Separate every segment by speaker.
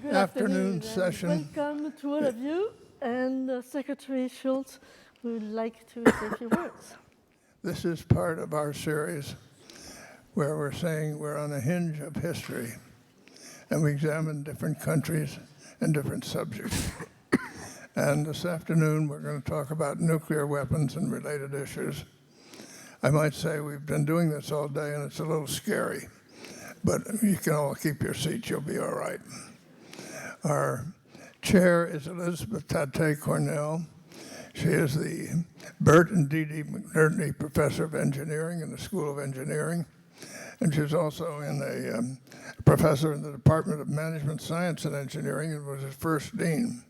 Speaker 1: Good afternoon
Speaker 2: session.
Speaker 1: Welcome to all of you. And Secretary Shultz would like to say a few words.
Speaker 2: This is part of our series where we're saying we're on a hinge of history, and we examine different countries and different subjects. And this afternoon, we're going to talk about nuclear weapons and related issues. I might say we've been doing this all day, and it's a little scary, but you can all keep your seats. You'll be all right. Our chair is Elizabeth Tate Cornell. She is the Bert and Dee Dee McNerney Professor of Engineering in the School of Engineering. And she's also a professor in the Department of Management Science and Engineering and was its first dean.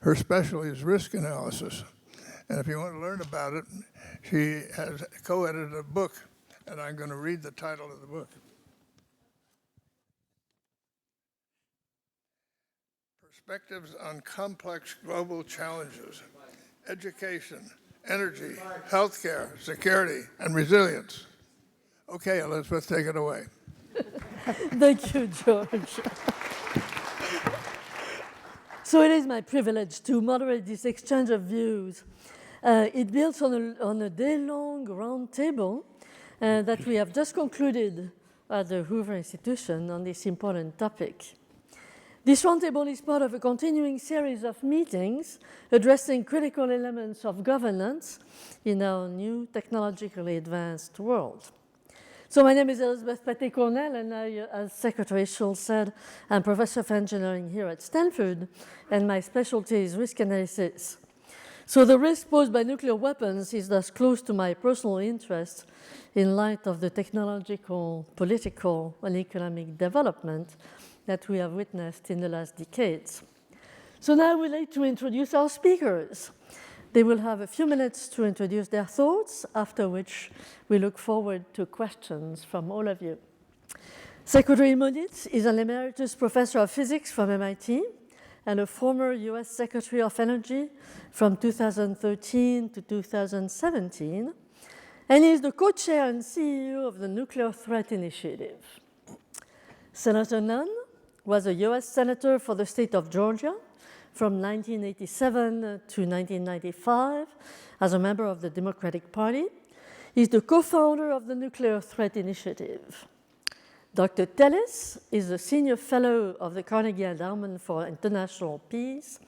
Speaker 2: Her specialty is risk analysis. And if you want to learn about it, she has co-edited a book, and I'm going to read the title of the book. Perspectives on Complex Global Challenges, Education, Energy, Healthcare, Security, and Resilience. Okay, Elizabeth, take it away.
Speaker 1: Thank you, George. So it is my privilege to moderate this exchange of views. It builds on a day-long roundtable that we have just concluded at the Hoover Institution on this important topic. This roundtable is part of a continuing series of meetings addressing critical elements of governance in our new technologically advanced world. So my name is Elizabeth Tate Cornell, and I, as Secretary Shultz said, I'm Professor of Engineering here at Stanford, and my specialty is risk analysis. So the risk posed by nuclear weapons is thus close to my personal interest in light of the technological, political, and economic development that we have witnessed in the last decades. So now we'd like to introduce our speakers. They will have a few minutes to introduce their thoughts, after which we look forward to questions from all of you. Secretary Moniz is an emeritus professor of physics from MIT and a former US Secretary of Energy from 2013 to 2017, and he is the co-chair and CEO of the Nuclear Threat Initiative. Senator Nunn was a US Senator for the state of Georgia from 1987 to 1995 as a member of the Democratic Party. He's the co-founder of the Nuclear Threat Initiative. Dr. Tellis is a senior fellow of the Carnegie Endowment for International Peace.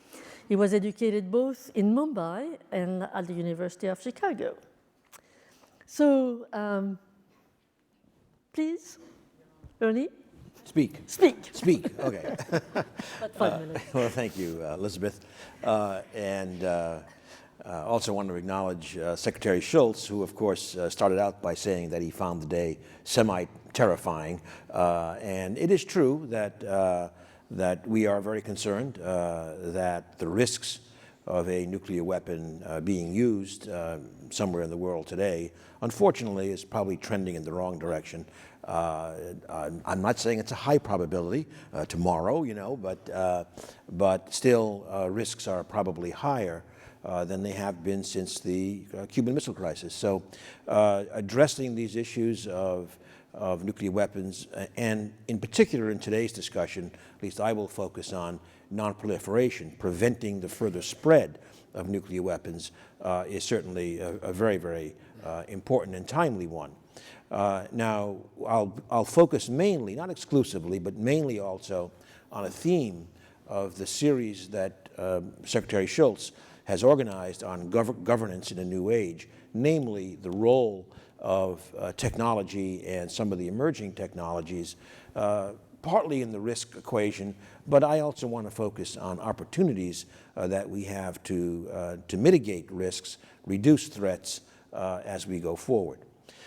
Speaker 1: He was educated both in Mumbai and at the University of Chicago. So, please, Ernie.
Speaker 3: Speak.
Speaker 1: Speak.
Speaker 3: Speak, okay.
Speaker 1: About 5 minutes.
Speaker 3: Well, thank you, Elizabeth. Also want to acknowledge Secretary Shultz, who, of course, started out by saying that he found the day semi-terrifying. And it is true that we are very concerned that the risks of a nuclear weapon being used somewhere in the world today, unfortunately, is probably trending in the wrong direction. I'm not saying it's a high probability tomorrow, but still risks are probably higher than they have been since the Cuban Missile Crisis. So addressing these issues of nuclear weapons, and in particular in today's discussion, at least I will focus on non-proliferation, preventing the further spread of nuclear weapons, is certainly a very, very important and timely one. Now, I'll focus mainly, not exclusively, but mainly also on a theme of the series that Secretary Shultz has organized on governance in a new age, namely the role of technology and some of the emerging technologies, partly in the risk equation, but I also want to focus on opportunities that we have to mitigate risks, reduce threats as we go forward.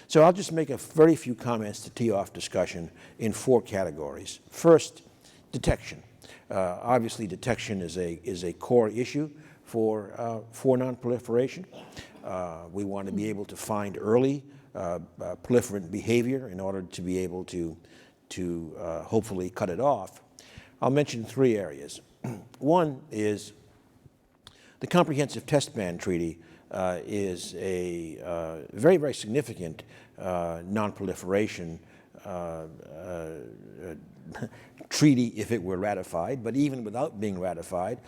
Speaker 3: So I'll just make a very few comments to tee off discussion in 4 categories. First, detection. Obviously, detection is a core issue for non-proliferation. We want to be able to find early proliferant behavior in order to be able to hopefully cut it off. I'll mention 3 areas. One is the Comprehensive Test Ban Treaty is a very, very significant non-proliferation treaty if it were ratified, but even without being ratified,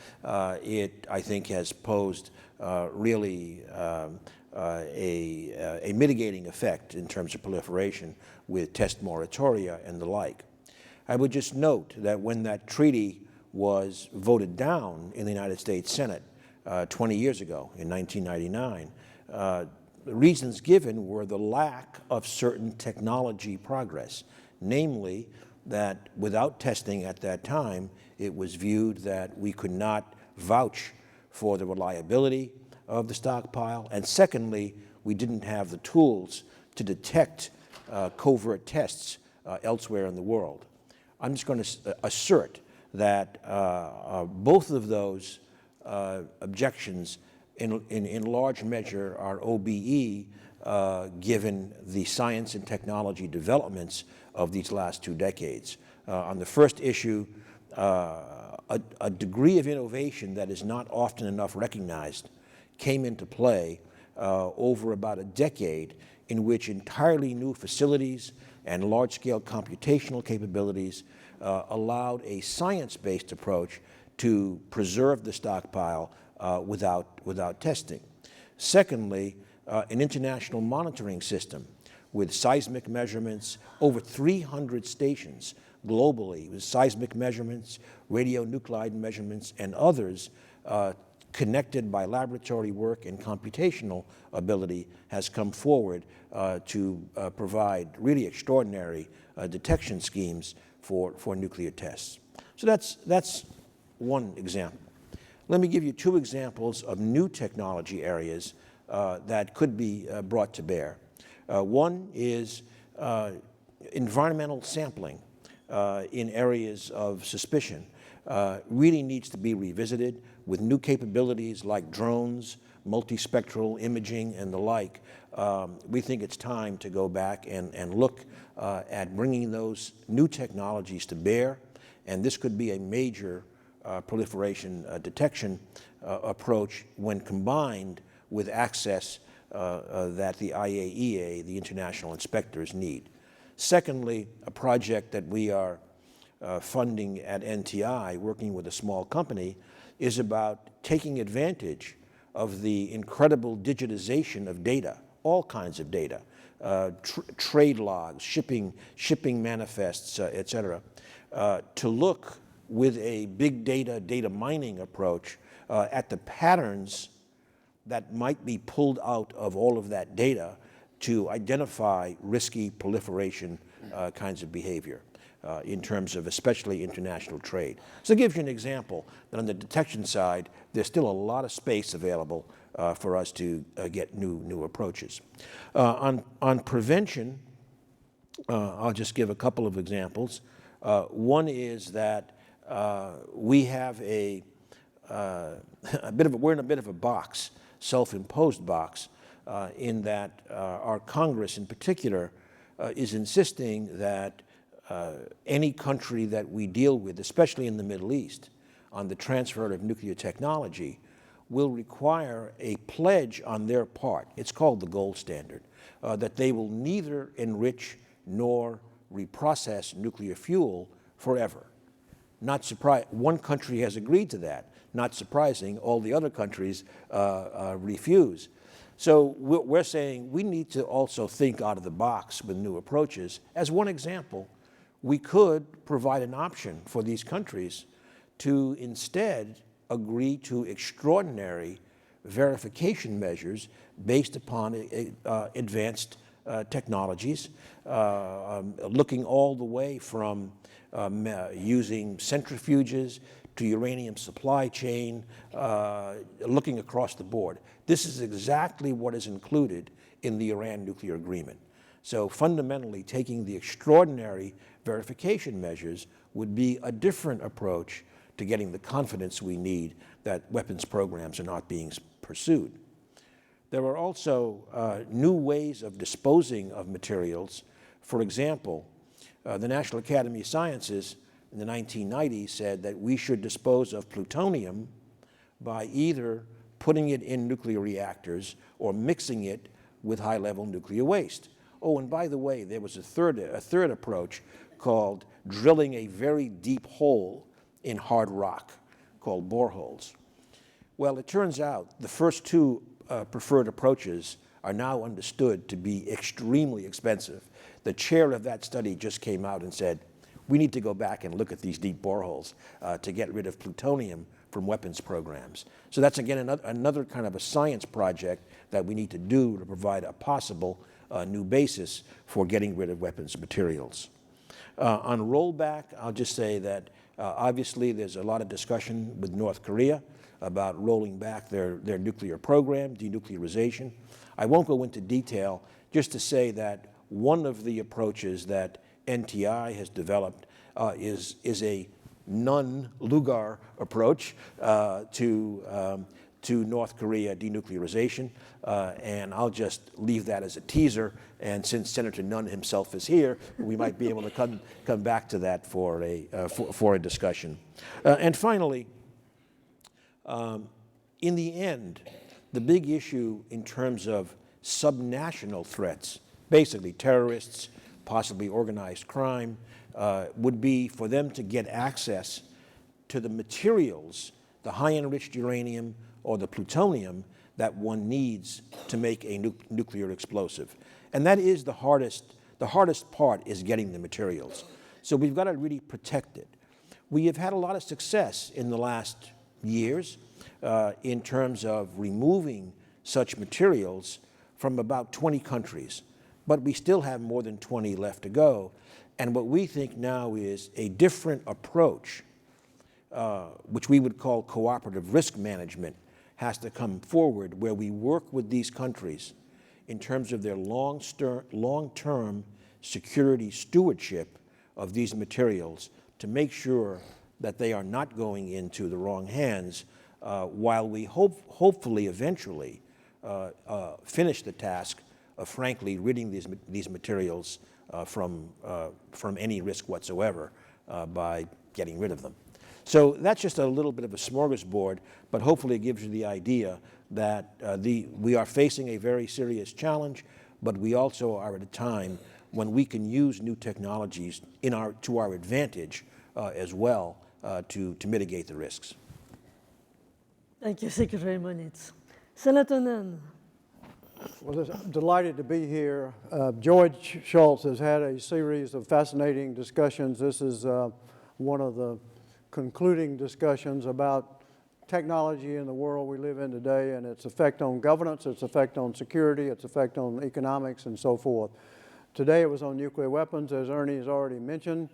Speaker 3: it, I think, has posed really a mitigating effect in terms of proliferation with test moratoria and the like. I would just note that when that treaty was voted down in the United States Senate 20 years ago, in 1999, the reasons given were the lack of certain technology progress, namely that without testing at that time, it was viewed that we could not vouch for the reliability of the stockpile, and secondly, we didn't have the tools to detect covert tests elsewhere in the world. I'm just going to assert that both of those objections in large measure are OBE given the science and technology developments of these last 2 decades. On the first issue, a degree of innovation that is not often enough recognized came into play over about a decade, in which entirely new facilities and large-scale computational capabilities allowed a science-based approach to preserve the stockpile without testing. Secondly, an international monitoring system with seismic measurements, over 300 stations globally with seismic measurements, radionuclide measurements, and others connected by laboratory work and computational ability has come forward to provide really extraordinary detection schemes for nuclear tests. So that's one example. Let me give you 2 examples of new technology areas that could be brought to bear. One is environmental sampling in areas of suspicion really needs to be revisited with new capabilities like drones, multispectral imaging, and the like. We think it's time to go back and look at bringing those new technologies to bear, and this could be a major proliferation detection approach when combined with access that the IAEA, the international inspectors, need. Secondly, a project that we are funding at NTI, working with a small company, is about taking advantage of the incredible digitization of data, all kinds of data, trade logs, shipping manifests, et cetera, to look with a big data mining approach at the patterns that might be pulled out of all of that data to identify risky proliferation kinds of behavior in terms of especially international trade. So it gives you an example that on the detection side, there's still a lot of space available for us to get new approaches. On prevention, I'll just give a couple of examples. One is that we have we're in a bit of a box, self-imposed box, in that our Congress in particular is insisting that any country that we deal with, especially in the Middle East, on the transfer of nuclear technology, will require a pledge on their part, it's called the gold standard, that they will neither enrich nor reprocess nuclear fuel forever. Not surprising, one country has agreed to that. Not surprising, all the other countries refuse. So we're saying we need to also think out of the box with new approaches. As one example, we could provide an option for these countries to instead agree to extraordinary verification measures based upon advanced technologies, looking all the way from using centrifuges to uranium supply chain, looking across the board. This is exactly what is included in the Iran nuclear agreement. So fundamentally, taking the extraordinary verification measures would be a different approach to getting the confidence we need that weapons programs are not being pursued. There are also new ways of disposing of materials. For example, the National Academy of Sciences in the 1990s said that we should dispose of plutonium by either putting it in nuclear reactors or mixing it with high-level nuclear waste. Oh, and by the way, there was a third approach called drilling a very deep hole in hard rock, called boreholes. Well, it turns out the first two preferred approaches are now understood to be extremely expensive. The chair of that study just came out and said, we need to go back and look at these deep boreholes to get rid of plutonium from weapons programs. So that's, again, another kind of a science project that we need to do to provide a possible new basis for getting rid of weapons materials. On rollback, I'll just say that obviously there's a lot of discussion with North Korea about rolling back their nuclear program, denuclearization. I won't go into detail, just to say that one of the approaches that NTI has developed is a non-Lugar approach to North Korea denuclearization, and I'll just leave that as a teaser, and since Senator Nunn himself is here, we might be able to come back to that for a discussion. And finally, in the end, the big issue in terms of subnational threats, basically terrorists, possibly organized crime, would be for them to get access to the materials, the high-enriched uranium or the plutonium that one needs to make a nuclear explosive. And that is the hardest part, is getting the materials. So we've got to really protect it. We have had a lot of success in the last years in terms of removing such materials from about 20 countries, but we still have more than 20 left to go. And what we think now is a different approach, which we would call cooperative risk management, has to come forward, where we work with these countries in terms of their long-term security stewardship of these materials to make sure that they are not going into the wrong hands, while we hopefully eventually finish the task of frankly ridding these materials from any risk whatsoever by getting rid of them. So that's just a little bit of a smorgasbord, but hopefully it gives you the idea that we are facing a very serious challenge, but we also are at a time when we can use new technologies to our advantage as well to mitigate the risks.
Speaker 1: Thank you, Secretary Moniz. Senator Nunn.
Speaker 4: Well, I'm delighted to be here. George Shultz has had a series of fascinating discussions. This is one of the concluding discussions about technology in the world we live in today and its effect on governance, its effect on security, its effect on economics, and so forth. Today it was on nuclear weapons, as Ernie has already mentioned.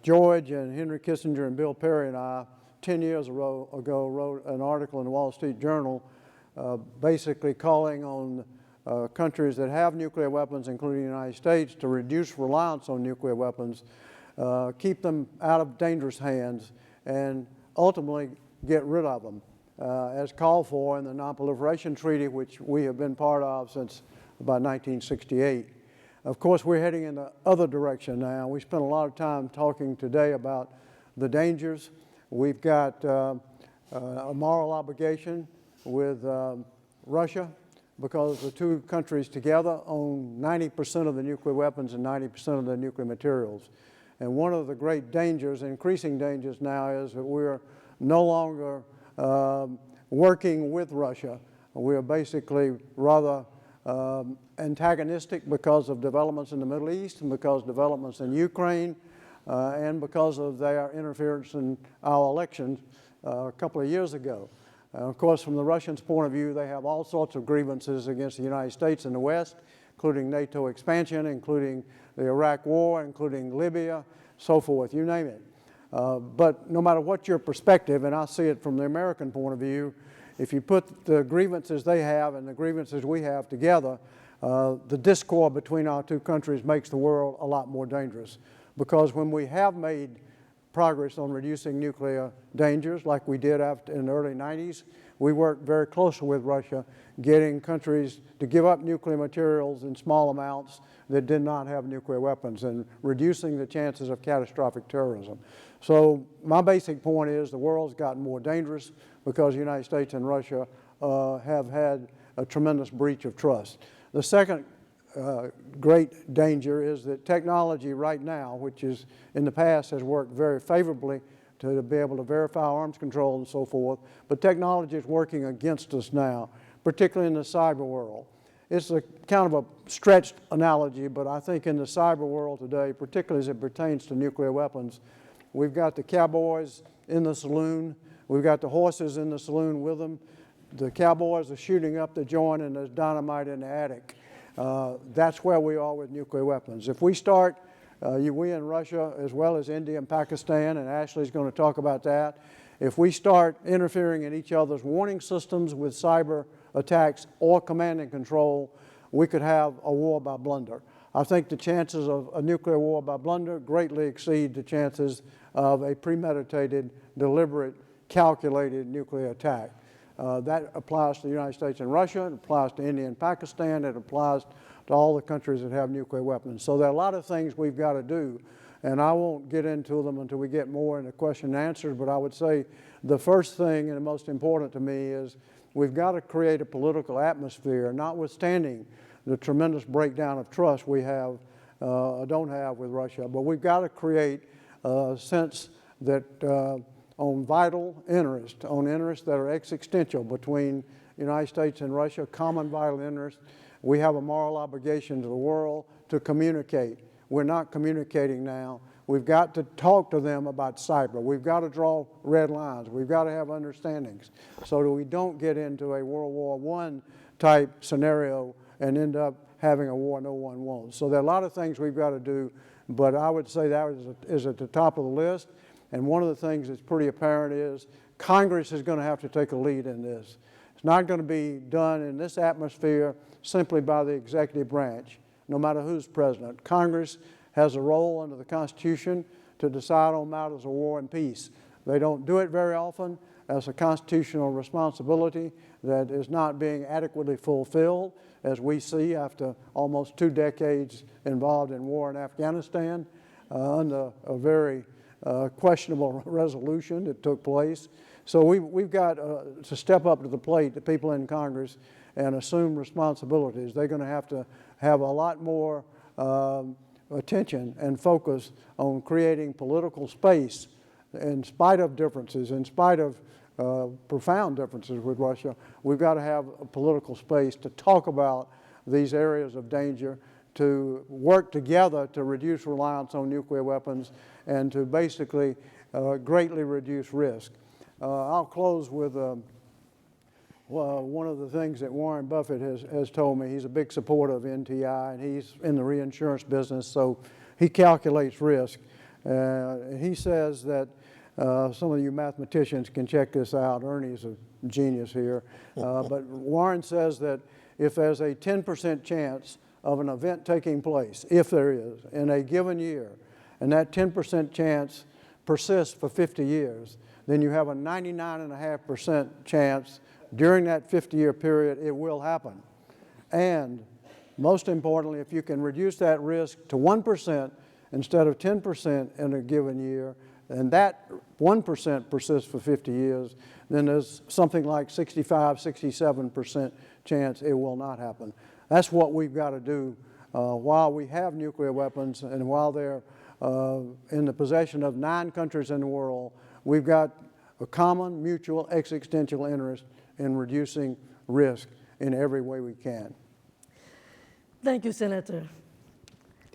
Speaker 4: George and Henry Kissinger and Bill Perry and I, 10 years ago, wrote an article in the Wall Street Journal basically calling on countries that have nuclear weapons, including the United States, to reduce reliance on nuclear weapons, keep them out of dangerous hands, and ultimately get rid of them, as called for in the Non-Proliferation Treaty, which we have been part of since about 1968. Of course, we're heading in the other direction now. We spent a lot of time talking today about the dangers. We've got a moral obligation with Russia, because the two countries together own 90% of the nuclear weapons and 90% of the nuclear materials. And one of the great dangers, increasing dangers now, is that we're no longer working with Russia. We're basically rather antagonistic because of developments in the Middle East and because of developments in Ukraine and because of their interference in our elections a couple of years ago. Of course, from the Russians' point of view, they have all sorts of grievances against the United States and the West, including NATO expansion, including the Iraq War, including Libya, so forth, you name it. But no matter what your perspective, and I see it from the American point of view, if you put the grievances they have and the grievances we have together, the discord between our two countries makes the world a lot more dangerous. Because when we have made progress on reducing nuclear dangers, like we did in the early 90s, we worked very closely with Russia, getting countries to give up nuclear materials in small amounts that did not have nuclear weapons and reducing the chances of catastrophic terrorism. So my basic point is the world's gotten more dangerous because the United States and Russia have had a tremendous breach of trust. The second great danger is that technology right now, which is in the past has worked very favorably to be able to verify arms control and so forth, but technology is working against us now, particularly in the cyber world. It's a kind of a stretched analogy, but I think in the cyber world today, particularly as it pertains to nuclear weapons, we've got the cowboys in the saloon, we've got the horses in the saloon with them. The cowboys are shooting up the joint and there's dynamite in the attic. That's where we are with nuclear weapons. If we start, we in Russia as well as India and Pakistan, and Ashley's going to talk about that, if we start interfering in each other's warning systems with cyber attacks or command and control, we could have a war by blunder. I think the chances of a nuclear war by blunder greatly exceed the chances of a premeditated, deliberate, calculated nuclear attack. That applies to the United States and Russia, it applies to India and Pakistan, it applies to all the countries that have nuclear weapons. So there are a lot of things we've got to do, and I won't get into them until we get more into question and answers, but I would say the first thing and the most important to me is we've got to create a political atmosphere, notwithstanding the tremendous breakdown of trust we have, don't have with Russia, but we've got to create a sense that on vital interest, on interests that are existential between the United States and Russia, common vital interests, we have a moral obligation to the world to communicate. We're not communicating now. We've got to talk to them about cyber. We've got to draw red lines. We've got to have understandings so that we don't get into a World War I type scenario and end up having a war no one wants. So there are a lot of things we've got to do, but I would say that is at the top of the list. And one of the things that's pretty apparent is Congress is going to have to take a lead in this. It's not going to be done in this atmosphere simply by the executive branch, no matter who's president. Congress has a role under the Constitution to decide on matters of war and peace. They don't do it very often. That's a constitutional responsibility that is not being adequately fulfilled, as we see after almost 2 decades involved in war in Afghanistan under a very questionable resolution that took place. So we've got to step up to the plate, the people in Congress, and assume responsibilities. They're going to have a lot more attention and focus on creating political space in spite of differences, in spite of profound differences with Russia. We've got to have a political space to talk about these areas of danger, to work together to reduce reliance on nuclear weapons, and to basically greatly reduce risk. I'll close with one of the things that Warren Buffett has told me. He's a big supporter of NTI, and he's in the reinsurance business, so he calculates risk. He says that some of you mathematicians can check this out. Ernie's a genius here. But Warren says that if there's a 10% chance of an event taking place, if there is, in a given year, and that 10% chance persists for 50 years, then you have a 99.5% chance during that 50-year period it will happen. And most importantly, if you can reduce that risk to 1% instead of 10% in a given year, and that 1% persists for 50 years, then there's something like 65, 67% chance it will not happen. That's what we've got to do while we have nuclear weapons and while they're in the possession of 9 countries in the world. We've got a common mutual existential interest in reducing risk in every way we can.
Speaker 1: Thank you, Senator.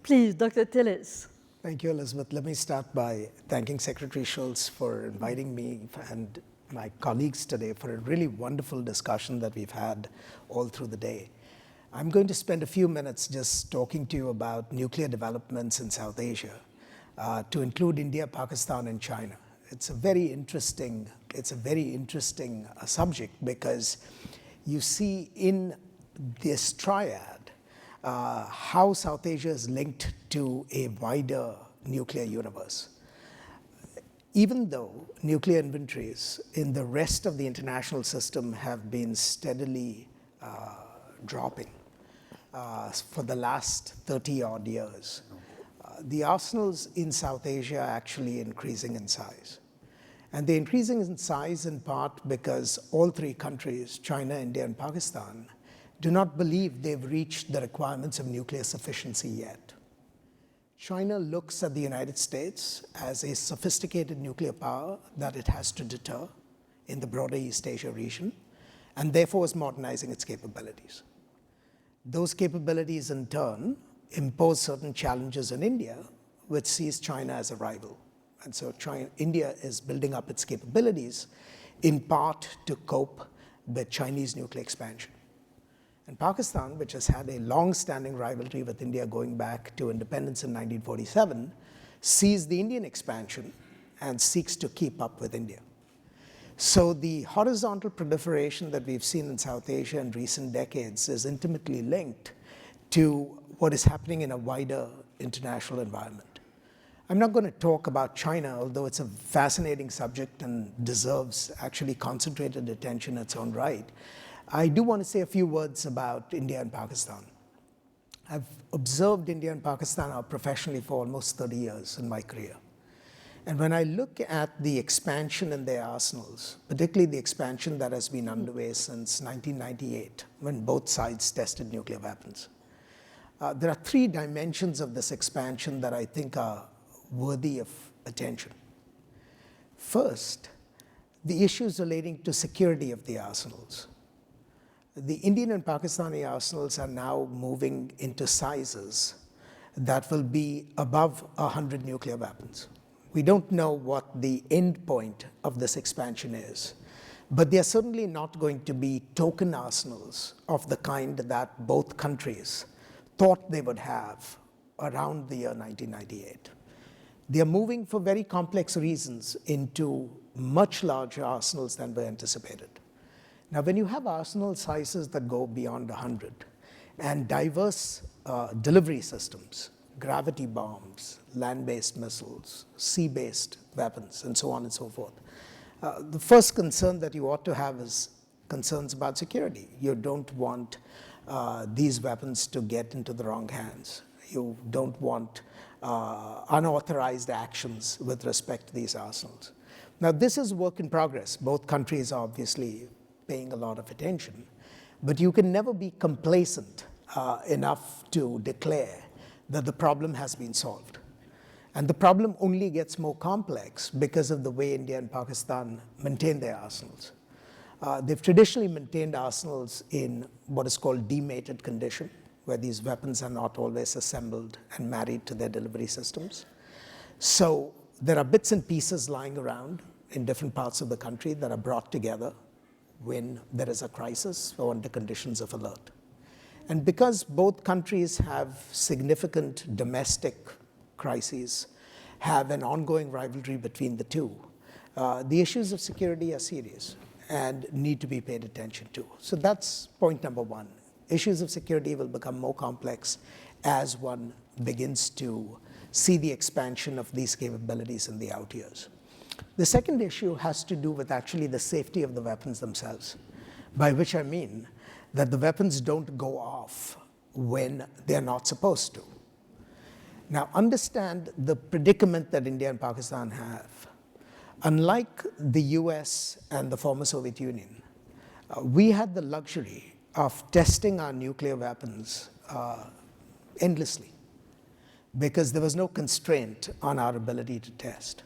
Speaker 1: Please, Dr. Tillis.
Speaker 5: Thank you, Elizabeth. Let me start by thanking Secretary Shultz for inviting me and my colleagues today for a really wonderful discussion that we've had all through the day. I'm going to spend a few minutes just talking to you about nuclear developments in South Asia, to include India, Pakistan, and China. It's a very interesting subject because you see in this triad how South Asia is linked to a wider nuclear universe. Even though nuclear inventories in the rest of the international system have been steadily dropping for the last 30-odd years, the arsenals in South Asia are actually increasing in size. And they're increasing in size in part because all 3 countries, China, India, and Pakistan, do not believe they've reached the requirements of nuclear sufficiency yet. China looks at the United States as a sophisticated nuclear power that it has to deter in the broader East Asia region, and therefore is modernizing its capabilities. Those capabilities, in turn, impose certain challenges in India, which sees China as a rival. And so India is building up its capabilities in part to cope with Chinese nuclear expansion. And Pakistan, which has had a long-standing rivalry with India going back to independence in 1947, sees the Indian expansion and seeks to keep up with India. So the horizontal proliferation that we've seen in South Asia in recent decades is intimately linked to what is happening in a wider international environment. I'm not going to talk about China, although it's a fascinating subject and deserves actually concentrated attention in its own right. I do want to say a few words about India and Pakistan. I've observed India and Pakistan professionally for almost 30 years in my career. And when I look at the expansion in their arsenals, particularly the expansion that has been underway since 1998, when both sides tested nuclear weapons, there are three dimensions of this expansion that I think are worthy of attention. First, the issues relating to security of the arsenals. The Indian and Pakistani arsenals are now moving into sizes that will be above 100 nuclear weapons. We don't know what the end point of this expansion is, but they are certainly not going to be token arsenals of the kind that both countries thought they would have around the year 1998. They are moving for very complex reasons into much larger arsenals than were anticipated. Now, when you have arsenal sizes that go beyond 100 and diverse delivery systems, gravity bombs, land-based missiles, sea-based weapons, and so on and so forth, the first concern that you ought to have is concerns about security. You don't want these weapons to get into the wrong hands. You don't want unauthorized actions with respect to these arsenals. Now, this is work in progress. Both countries are obviously paying a lot of attention, but you can never be complacent enough to declare that the problem has been solved. And the problem only gets more complex because of the way India and Pakistan maintain their arsenals. They've traditionally maintained arsenals in what is called demated condition, where these weapons are not always assembled and married to their delivery systems. So there are bits and pieces lying around in different parts of the country that are brought together when there is a crisis or under conditions of alert. And because both countries have significant domestic crises, have an ongoing rivalry between the two, the issues of security are serious and need to be paid attention to. So that's point number one. Issues of security will become more complex as one begins to see the expansion of these capabilities in the out years. The second issue has to do with actually the safety of the weapons themselves, by which I mean that the weapons don't go off when they're not supposed to. Now, understand the predicament that India and Pakistan have. Unlike the US and the former Soviet Union, we had the luxury of testing our nuclear weapons endlessly because there was no constraint on our ability to test.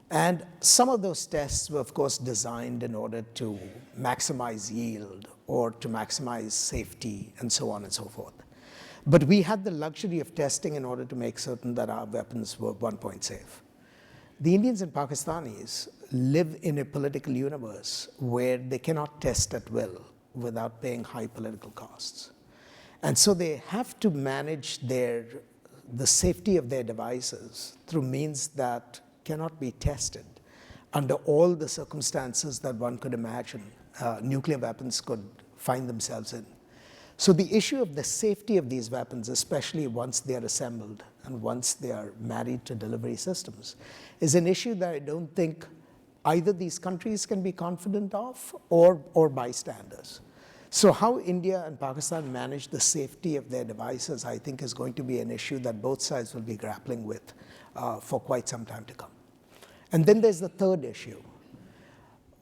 Speaker 5: And some of those tests were, of course, designed in order to maximize yield or to maximize safety and so on and so forth. But we had the luxury of testing in order to make certain that our weapons were one-point safe. The Indians and Pakistanis live in a political universe where they cannot test at will without paying high political costs. And so they have to manage the safety of their devices through means that cannot be tested under all the circumstances that one could imagine nuclear weapons could find themselves in. So the issue of the safety of these weapons, especially once they are assembled and once they are married to delivery systems, is an issue that I don't think either these countries can be confident of or bystanders. So how India and Pakistan manage the safety of their devices, I think, is going to be an issue that both sides will be grappling with for quite some time to come. And then there's the third issue.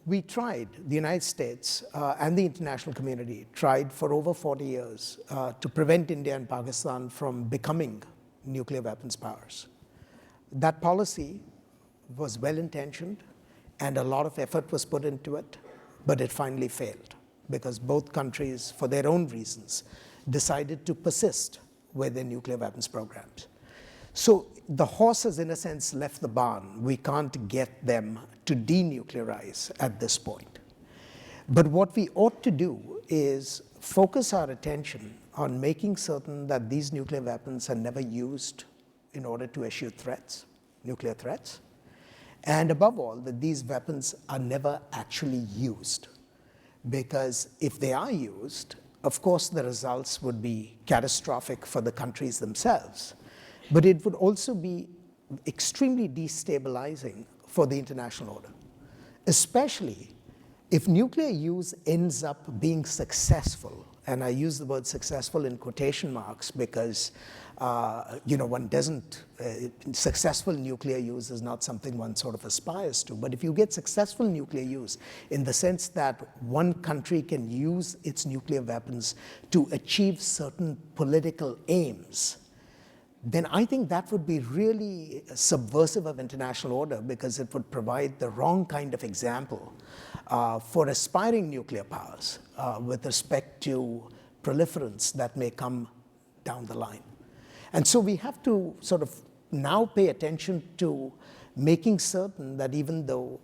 Speaker 5: we tried, the United States and the international community tried for over 40 years to prevent India and Pakistan from becoming nuclear weapons powers. That policy was well-intentioned and a lot of effort was put into it, but it finally failed because both countries, for their own reasons, decided to persist with their nuclear weapons programs. So the horse has, in a sense, left the barn. We can't get them to denuclearize at this point. But what we ought to do is focus our attention on making certain that these nuclear weapons are never used in order to issue threats, nuclear threats, and above all, that these weapons are never actually used. Because if they are used, of course the results would be catastrophic for the countries themselves, but it would also be extremely destabilizing for the international order, especially if nuclear use ends up being successful. And I use the word successful in quotation marks because one doesn't, successful nuclear use is not something one sort of aspires to. But if you get successful nuclear use in the sense that one country can use its nuclear weapons to achieve certain political aims, then I think that would be really subversive of international order because it would provide the wrong kind of example for aspiring nuclear powers with respect to proliferance that may come down the line. And so we have to sort of now pay attention to making certain that even though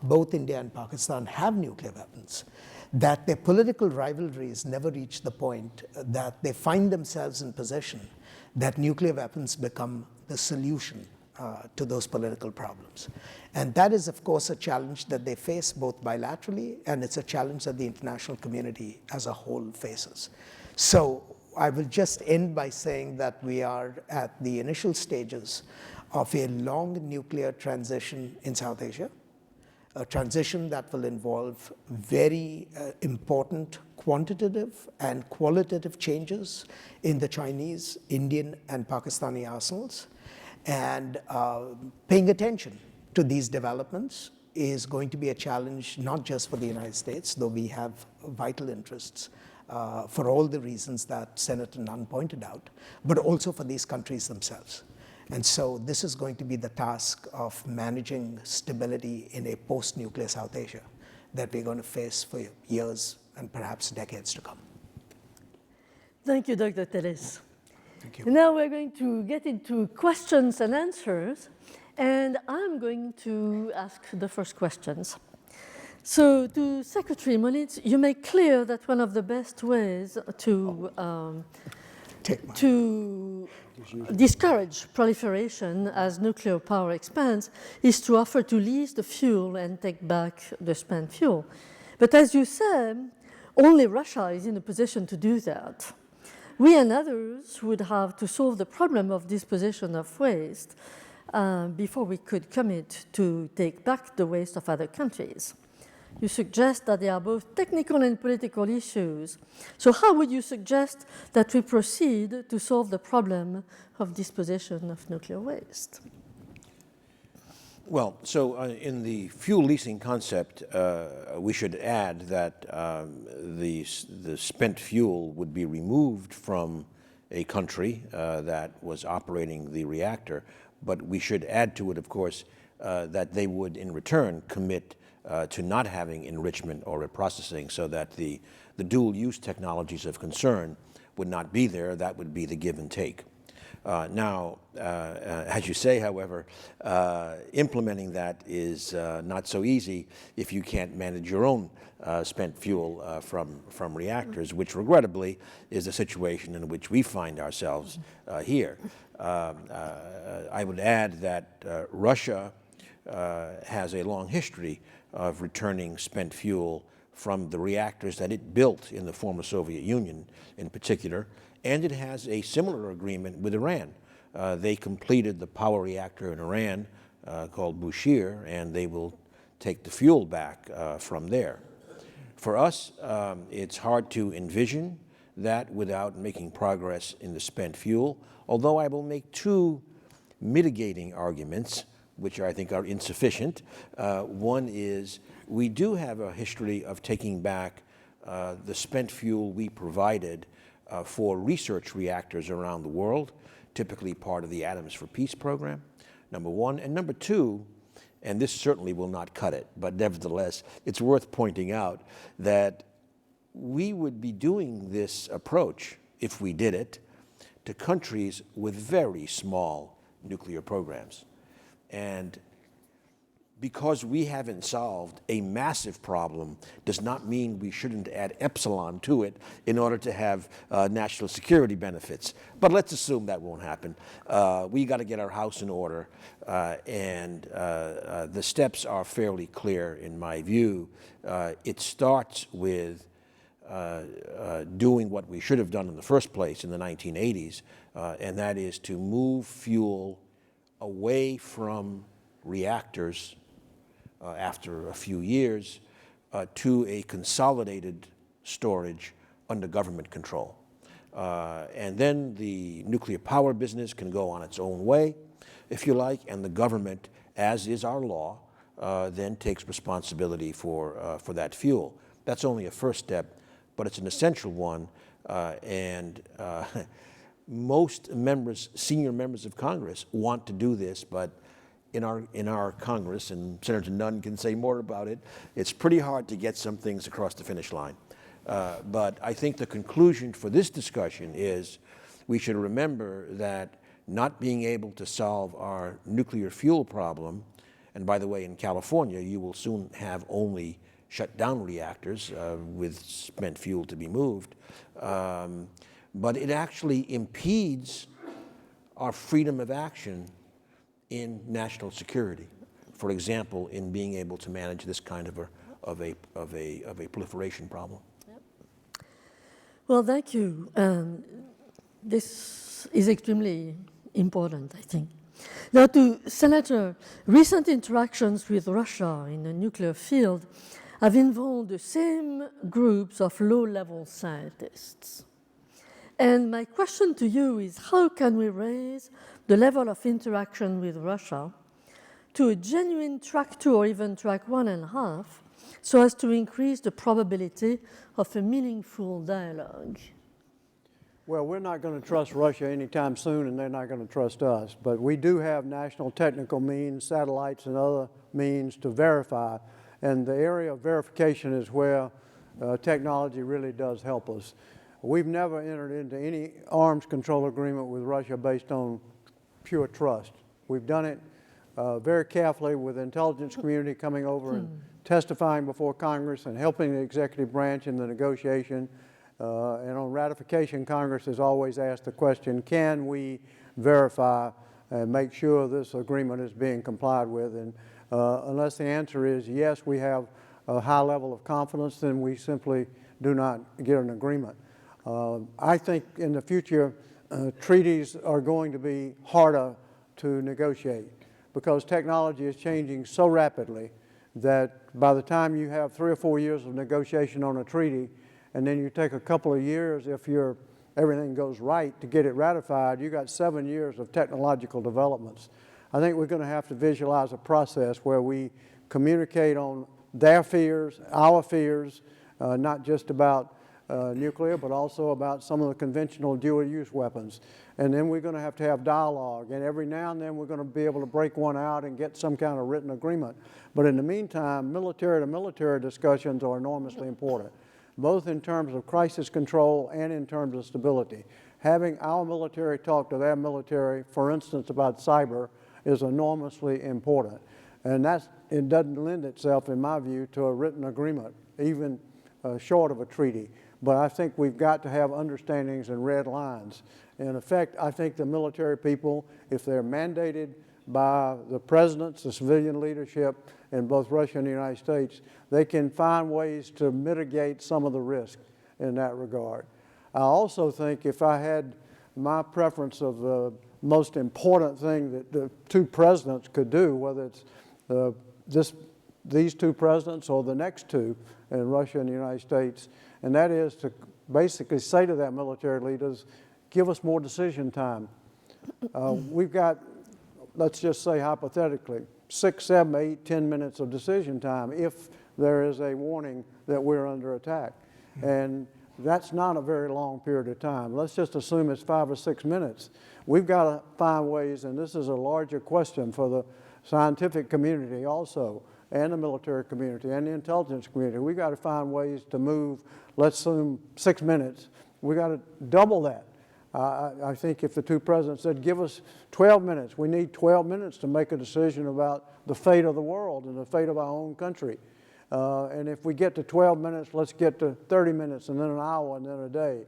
Speaker 5: both India and Pakistan have nuclear weapons, that their political rivalries never reach the point that they find themselves in position that nuclear weapons become the solution to those political problems. And that is, of course, a challenge that they face both bilaterally, and it's a challenge that the international community as a whole faces. So I will just end by saying that we are at the initial stages of a long nuclear transition in South Asia, a transition that will involve very important quantitative and qualitative changes in the Chinese, Indian, and Pakistani arsenals. And paying attention to these developments is going to be a challenge not just for the United States, though we have vital interests for all the reasons that Senator Nunn pointed out, but also for these countries themselves. And so this is going to be the task of managing stability in a post-nuclear South Asia that we're going to face for years and perhaps decades to come.
Speaker 1: Thank you, Dr. Teles.
Speaker 5: Thank you.
Speaker 1: Now we're going to get into questions and answers, and I'm going to ask the first questions. So to Secretary Moniz, you make clear that one of the best ways to discourage proliferation as nuclear power expands is to offer to lease the fuel and take back the spent fuel. But as you said, only Russia is in a position to do that. We and others would have to solve the problem of disposition of waste before we could commit to take back the waste of other countries. You suggest that there are both technical and political issues. So how would you suggest that we proceed to solve the problem of disposition of nuclear waste?
Speaker 3: Well, so in the fuel leasing concept, we should add that the spent fuel would be removed from a country that was operating the reactor, but we should add to it, of course, that they would in return commit to not having enrichment or reprocessing, so that the dual-use technologies of concern would not be there. That would be the give and take. Now, as you say, however, implementing that is not so easy if you can't manage your own spent fuel from reactors, which regrettably is the situation in which we find ourselves here. I would add that Russia has a long history of returning spent fuel from the reactors that it built in the former Soviet Union in particular, and it has a similar agreement with Iran. They completed the power reactor in Iran called Bushehr, and they will take the fuel back from there. For us, it's hard to envision that without making progress in the spent fuel, although I will make two mitigating arguments which I think are insufficient. One is we do have a history of taking back the spent fuel we provided for research reactors around the world, typically part of the Atoms for Peace program, number one. And number two, and this certainly will not cut it, but nevertheless, it's worth pointing out that we would be doing this approach, if we did it, to countries with very small nuclear programs. And because we haven't solved a massive problem does not mean we shouldn't add epsilon to it in order to have national security benefits. But let's assume that won't happen. We got to get our house in order, and the steps are fairly clear in my view. It starts with doing what we should have done in the first place in the 1980s, and that is to move fuel away from reactors after a few years to a consolidated storage under government control. And then the nuclear power business can go on its own way, if you like, and the government, as is our law, then takes responsibility for that fuel. That's only a first step, but it's an essential one, and most members, senior members of Congress, want to do this, but in our Congress, and Senator Nunn can say more about it, it's pretty hard to get some things across the finish line. But I think the conclusion for this discussion is we should remember that not being able to solve our nuclear fuel problem, and by the way, in California, you will soon have only shut down reactors with spent fuel to be moved, but it actually impedes our freedom of action in national security. For example, in being able to manage this kind of a proliferation problem.
Speaker 1: Yep. Well, thank you. This is extremely important, I think. Now, to Senator, recent interactions with Russia in the nuclear field have involved the same groups of low-level scientists. And my question to you is, how can we raise the level of interaction with Russia to a genuine track 2 or even track 1.5 so as to increase the probability of a meaningful dialogue?
Speaker 4: Well, we're not going to trust Russia anytime soon, and they're not going to trust us. But we do have national technical means, satellites and other means to verify. And the area of verification is where technology really does help us. We've never entered into any arms control agreement with Russia based on pure trust. We've done it very carefully with the intelligence community coming over and testifying before Congress and helping the executive branch in the negotiation. And on ratification, Congress has always asked the question, can we verify and make sure this agreement is being complied with? And unless the answer is yes, we have a high level of confidence, then we simply do not get an agreement. I think in the future, treaties are going to be harder to negotiate because technology is changing so rapidly that by the time you have 3 or 4 years of negotiation on a treaty, and then you take a couple of years, if everything goes right, to get it ratified, you got 7 years of technological developments. I think we're going to have to visualize a process where we communicate on their fears, our fears, not just about nuclear, but also about some of the conventional dual-use weapons. And then we're going to have dialogue. And every now and then we're going to be able to break one out and get some kind of written agreement. But in the meantime, military-to-military discussions are enormously important, both in terms of crisis control and in terms of stability. Having our military talk to their military, for instance, about cyber, is enormously important. And it doesn't lend itself, in my view, to a written agreement, even short of a treaty. But I think we've got to have understandings and red lines. In effect, I think the military people, if they're mandated by the presidents, the civilian leadership in both Russia and the United States, they can find ways to mitigate some of the risk in that regard. I also think if I had my preference of the most important thing that the two presidents could do, whether it's these two presidents or the next two in Russia and the United States, and that is to basically say to that military leaders, give us more decision time. We've got, let's just say hypothetically, 6, 7, 8, 10 minutes of decision time if there is a warning that we're under attack. And that's not a very long period of time. Let's just assume it's 5 or 6 minutes. We've got to find ways, and this is a larger question for the scientific community also, and the military community, and the intelligence community. We've got to find ways to move, let's assume 6 minutes. We've got to double that. I think if the two presidents said, give us 12 minutes, we need 12 minutes to make a decision about the fate of the world and the fate of our own country. And if we get to 12 minutes, let's get to 30 minutes, and then an hour, and then a day.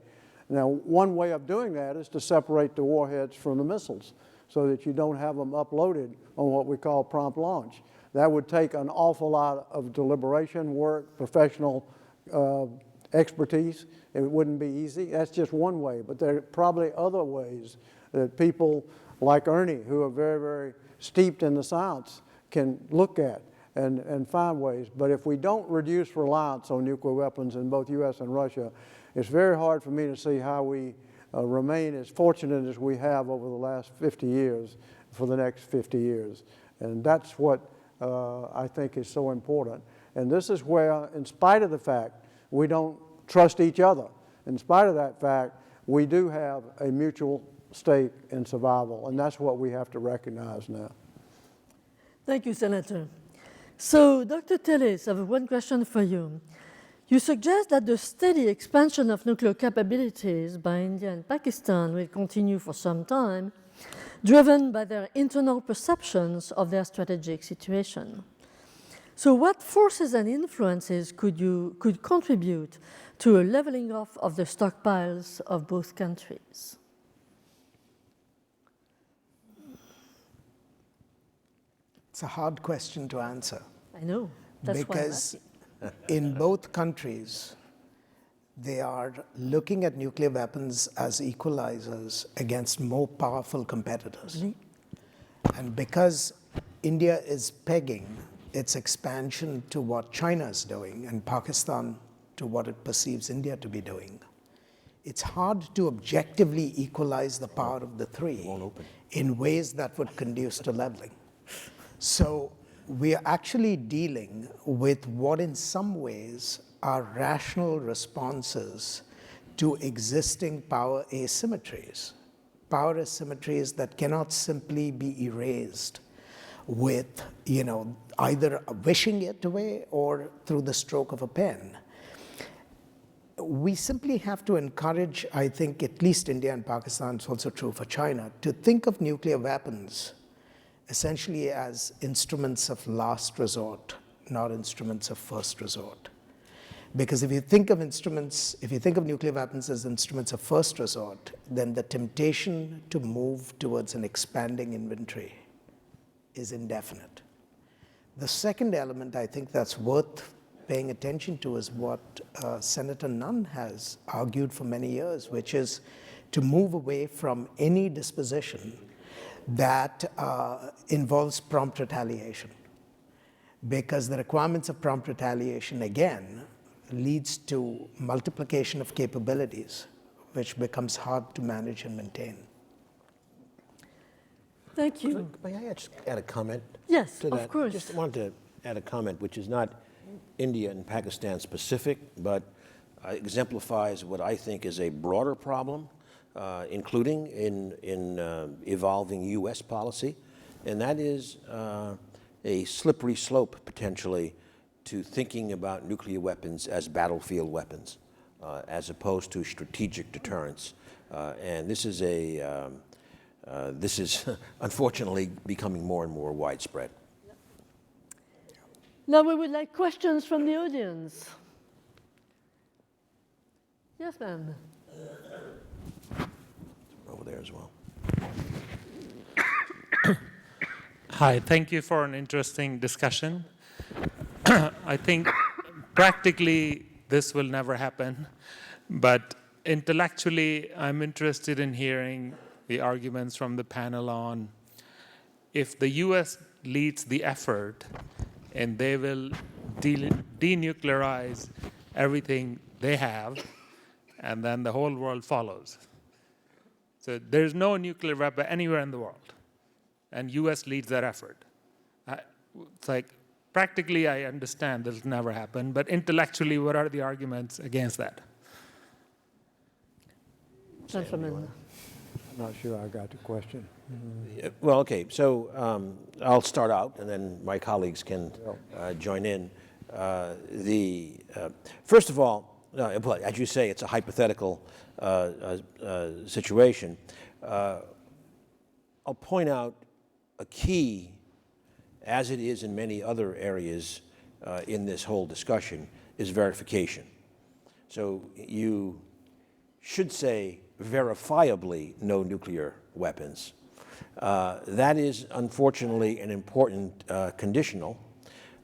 Speaker 4: Now, one way of doing that is to separate the warheads from the missiles so that you don't have them uploaded on what we call prompt launch. That would take an awful lot of deliberation, work, professional expertise. It wouldn't be easy. That's just one way, but there are probably other ways that people like Ernie, who are very, very steeped in the science, can look at and find ways. But if we don't reduce reliance on nuclear weapons in both U.S. and Russia, it's very hard for me to see how we remain as fortunate as we have over the last 50 years for the next 50 years. And that's what I think is so important. And this is where, in spite of the fact we don't trust each other, in spite of that fact, we do have a mutual stake in survival, and that's what we have to recognize now.
Speaker 1: Thank you, Senator. So, Dr. Tellis, I have one question for you. You suggest that the steady expansion of nuclear capabilities by India and Pakistan will continue for some time, driven by their internal perceptions of their strategic situation. So what forces and influences could contribute to a leveling off of the stockpiles of both countries?
Speaker 5: It's a hard question to answer.
Speaker 1: I know. That's
Speaker 5: because
Speaker 1: why
Speaker 5: in both countries, they are looking at nuclear weapons as equalizers against more powerful competitors.
Speaker 1: Really?
Speaker 5: And because India is pegging its expansion to what China is doing and Pakistan to what it perceives India to be doing, it's hard to objectively equalize the power of the three in ways that would conduce to leveling. So we are actually dealing with what in some ways are rational responses to existing power asymmetries that cannot simply be erased with, either wishing it away or through the stroke of a pen. We simply have to encourage, I think, at least India and Pakistan, it's also true for China, to think of nuclear weapons essentially as instruments of last resort, not instruments of first resort. Because if you think of nuclear weapons as instruments of first resort, then the temptation to move towards an expanding inventory is indefinite. The second element I think that's worth paying attention to is what Senator Nunn has argued for many years, which is to move away from any disposition that involves prompt retaliation. Because the requirements of prompt retaliation, again, leads to multiplication of capabilities, which becomes hard to manage and maintain.
Speaker 1: Thank you.
Speaker 3: May I just add a comment?
Speaker 1: Yes,
Speaker 3: to that?
Speaker 1: of course.
Speaker 3: Just wanted to add a comment, which is not India and Pakistan specific, but exemplifies what I think is a broader problem, including in evolving U.S. policy, and that is a slippery slope, potentially, to thinking about nuclear weapons as battlefield weapons, as opposed to strategic deterrence. And this is unfortunately becoming more and more widespread.
Speaker 1: Now we would like questions from the audience. Yes, ma'am.
Speaker 3: Over there as well.
Speaker 6: Hi, thank you for an interesting discussion. I think practically this will never happen, but intellectually I'm interested in hearing the arguments from the panel on if the US leads the effort and they will denuclearize everything they have, and then the whole world follows. So there's no nuclear weapon anywhere in the world, and US leads that effort. It's like, practically, I understand this will never happen, but intellectually, what are the arguments against that?
Speaker 1: Gentlemen.
Speaker 4: I'm not sure I got the question.
Speaker 3: Well, okay, so I'll start out, and then my colleagues can join in. First of all, as you say, it's a hypothetical situation. I'll point out a key, as it is in many other areas in this whole discussion, is verification. So you should say verifiably no nuclear weapons. That is unfortunately an important conditional.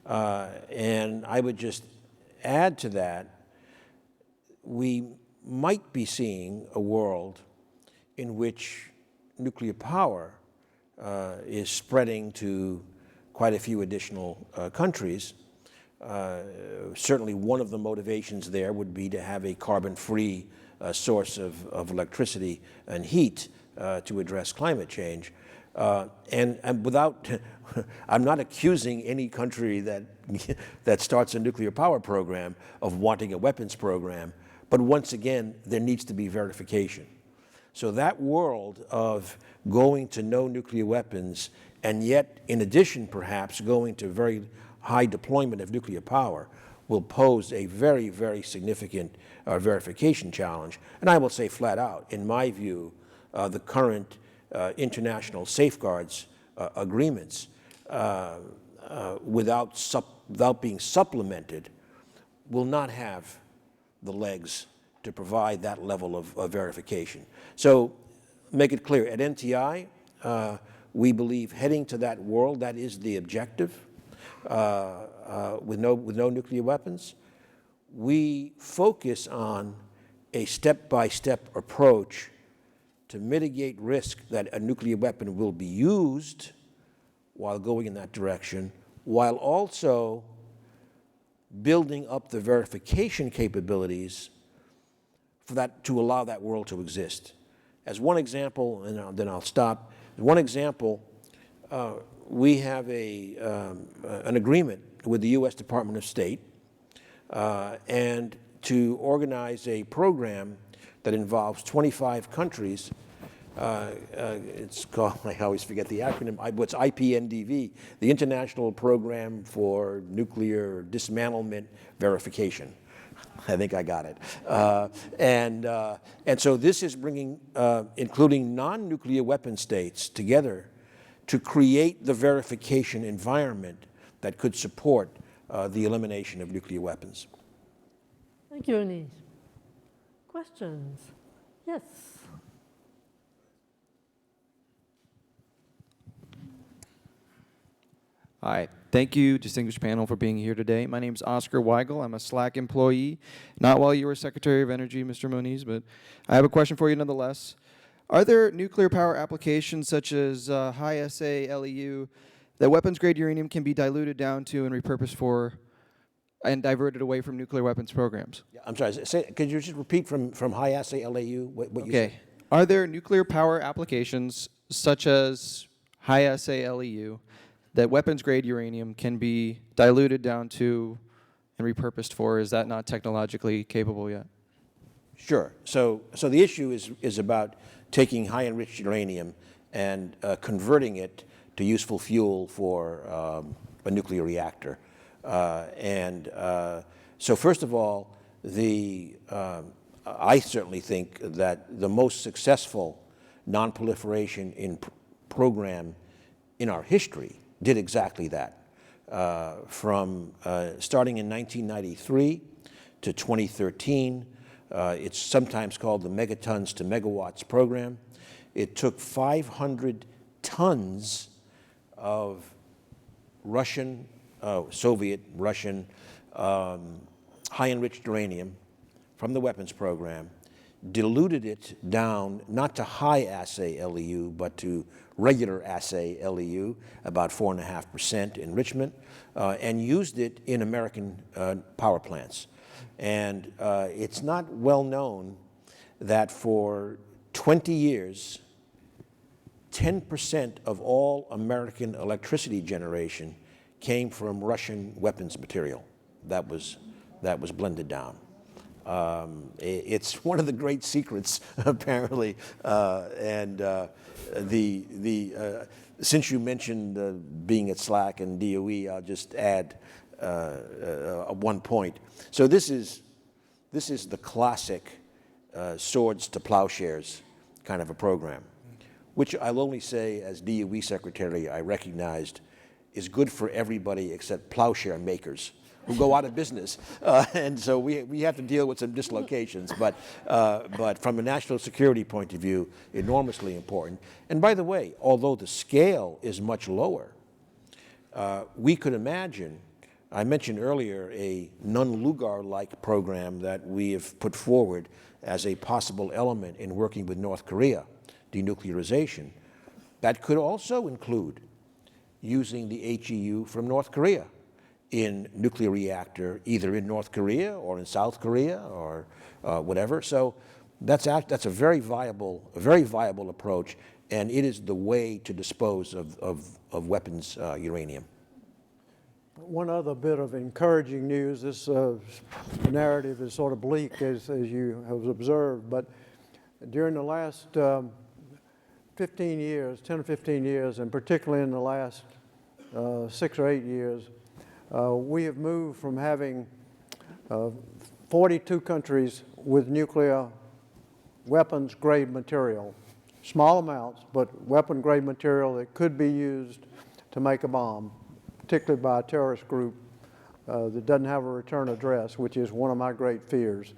Speaker 3: And I would just add to that, we might be seeing a world in which nuclear power is spreading to quite a few additional countries. Certainly one of the motivations there would be to have a carbon-free source of electricity and heat to address climate change. And without, I'm not accusing any country that starts a nuclear power program of wanting a weapons program, but once again, there needs to be verification. So that world of going to no nuclear weapons, and yet, in addition, perhaps, going to very high deployment of nuclear power will pose a very, very significant verification challenge. And I will say flat out, in my view, the current international safeguards agreements, without being supplemented, will not have the legs to provide that level of verification. So make it clear, at NTI, we believe heading to that world, that is the objective, with no nuclear weapons. We focus on a step-by-step approach to mitigate risk that a nuclear weapon will be used while going in that direction, while also building up the verification capabilities for that, to allow that world to exist. As one example, and then I'll stop. One example, we have an agreement with the U.S. Department of State and to organize a program that involves 25 countries. It's called, I always forget the acronym, what's IPNDV, the International Program for Nuclear Dismantlement Verification. I think I got it. And so this is bringing, including non-nuclear weapon states together to create the verification environment that could support the elimination of nuclear weapons.
Speaker 1: Thank you, Anish. Questions? Yes.
Speaker 7: Hi. Thank you, distinguished panel, for being here today. My name is Oscar Weigel. I'm a SLAC employee, not while you were Secretary of Energy, Mr. Moniz, but I have a question for you nonetheless. Are there nuclear power applications such as high-assay LEU that weapons-grade uranium can be diluted down to and repurposed for and diverted away from nuclear weapons programs?
Speaker 3: Yeah, I'm sorry, could you just repeat from high-assay LAU what you said?
Speaker 7: Are there nuclear power applications such as high-assay LEU that weapons-grade uranium can be diluted down to and repurposed for? Is that not technologically capable yet?
Speaker 3: Sure. So the issue is about taking high-enriched uranium and converting it to useful fuel for a nuclear reactor. So first of all, I certainly think that the most successful non-proliferation program in our history did exactly that. From starting in 1993 to 2013, it's sometimes called the megatons to megawatts program. It took 500 tons of Soviet Russian high-enriched uranium from the weapons program, diluted it down not to high-assay LEU, but to regular assay LEU, about 4.5% enrichment, and used it in American power plants. And it's not well known that for 20 years, 10% of all American electricity generation came from Russian weapons material that was blended down. It's one of the great secrets, apparently. Since you mentioned being at SLAC and DOE, I'll just add one point. So this is the classic swords to plowshares kind of a program, which I'll only say as DOE secretary I recognized is good for everybody except plowshare makers who go out of business. And so we have to deal with some dislocations, but from a national security point of view, enormously important. And by the way, although the scale is much lower, we could imagine, I mentioned earlier, a Nunn-Lugar-like program that we have put forward as a possible element in working with North Korea, denuclearization. That could also include using the HEU from North Korea in nuclear reactor, either in North Korea or in South Korea or whatever. So that's a very viable approach, and it is the way to dispose of weapons uranium.
Speaker 4: One other bit of encouraging news, this narrative is sort of bleak as you have observed, but during the last 15 years, 10 or 15 years, and particularly in the last 6 or 8 years, we have moved from having 42 countries with nuclear weapons grade material, small amounts, but weapon grade material that could be used to make a bomb, particularly by a terrorist group that doesn't have a return address, which is one of my great fears.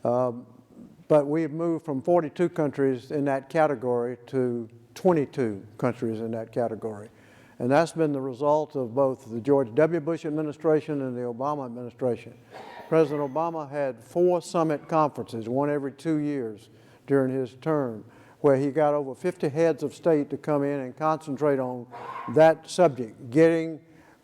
Speaker 4: But we've moved from 42 countries in that category to 22 countries in that category. And that's been the result of both the George W. Bush administration and the Obama administration. President Obama had 4 summit conferences, one every 2 years during his term, where he got over 50 heads of state to come in and concentrate on that subject, getting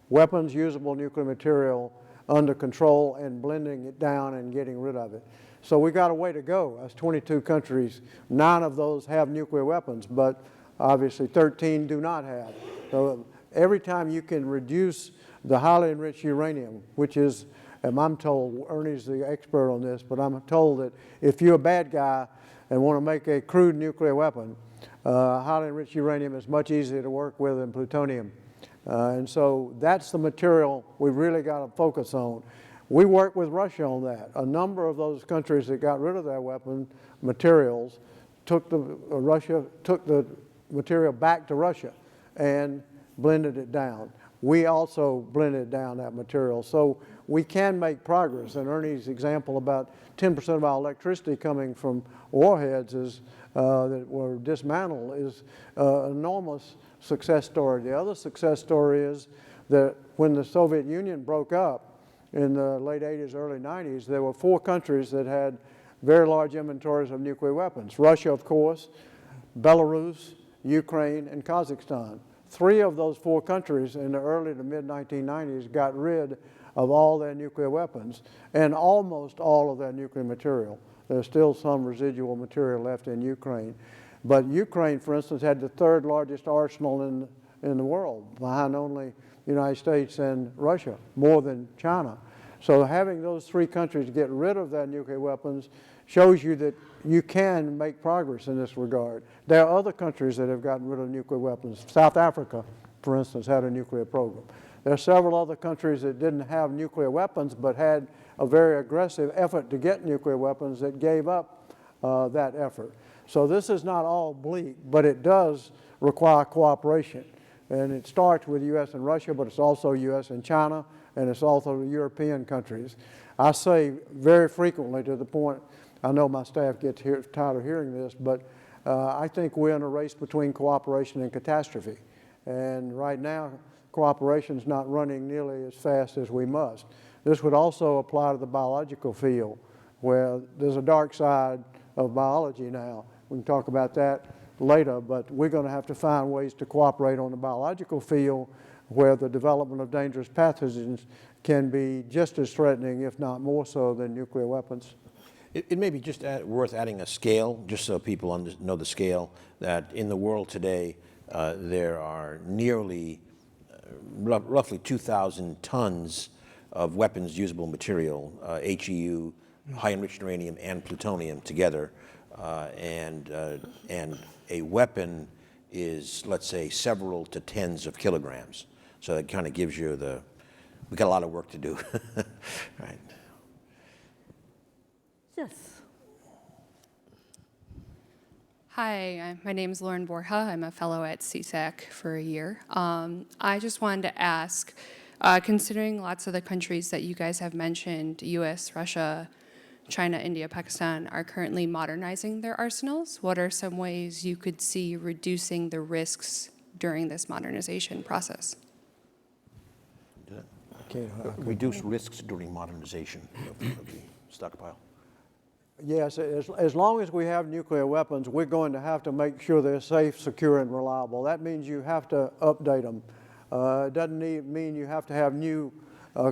Speaker 4: weapons, usable nuclear material under control and blending it down and getting rid of it. So we got a way to go. That's 22 countries. 9 of those have nuclear weapons, but obviously 13 do not have. So every time you can reduce the highly enriched uranium, which is, and I'm told, Ernie's the expert on this, but I'm told that if you're a bad guy and want to make a crude nuclear weapon, highly enriched uranium is much easier to work with than plutonium. And so that's the material we've really got to focus on. We work with Russia on that. A number of those countries that got rid of their weapon materials took the material back to Russia and blended it down. We also blended down that material. So we can make progress. And Ernie's example about 10% of our electricity coming from warheads that were dismantled is an enormous success story. The other success story is that when the Soviet Union broke up in the late 80s, early 90s, there were 4 countries that had very large inventories of nuclear weapons. Russia, of course, Belarus, Ukraine, and Kazakhstan. 3 of those 4 countries in the early to mid-1990s got rid of all their nuclear weapons and almost all of their nuclear material. There's still some residual material left in Ukraine. But Ukraine, for instance, had the 3rd largest arsenal in the world, behind only the United States and Russia, more than China. So having those 3 countries get rid of their nuclear weapons shows you that you can make progress in this regard. There are other countries that have gotten rid of nuclear weapons. South Africa, for instance, had a nuclear program. There are several other countries that didn't have nuclear weapons but had a very aggressive effort to get nuclear weapons that gave up that effort. So this is not all bleak, but it does require cooperation. And it starts with U.S. and Russia, but it's also U.S. and China, and it's also the European countries. I say very frequently, to the point, I know my staff gets tired of hearing this, but I think we're in a race between cooperation and catastrophe. And right now, cooperation is not running nearly as fast as we must. This would also apply to the biological field, where there's a dark side of biology now. We can talk about that later, but we're going to have to find ways to cooperate on the biological field where the development of dangerous pathogens can be just as threatening, if not more so, than nuclear weapons.
Speaker 3: It may be just worth adding a scale, just so people know the scale, that in the world today there are nearly roughly 2,000 tons of weapons usable material, HEU, high enriched uranium, and plutonium together, and a weapon is, let's say, several to tens of kilograms. So that kind of gives you we got a lot of work to do. Right.
Speaker 1: Yes.
Speaker 8: Hi, my name is Lauren Borja. I'm a fellow at CSAC for a year. I just wanted to ask, considering lots of the countries that you guys have mentioned, US, Russia, China, India, Pakistan, are currently modernizing their arsenals, what are some ways you could see reducing the risks during this modernization process?
Speaker 3: Reduce risks during modernization of the stockpile.
Speaker 4: Yes, as long as we have nuclear weapons, we're going to have to make sure they're safe, secure, and reliable. That means you have to update them. It doesn't mean you have to have new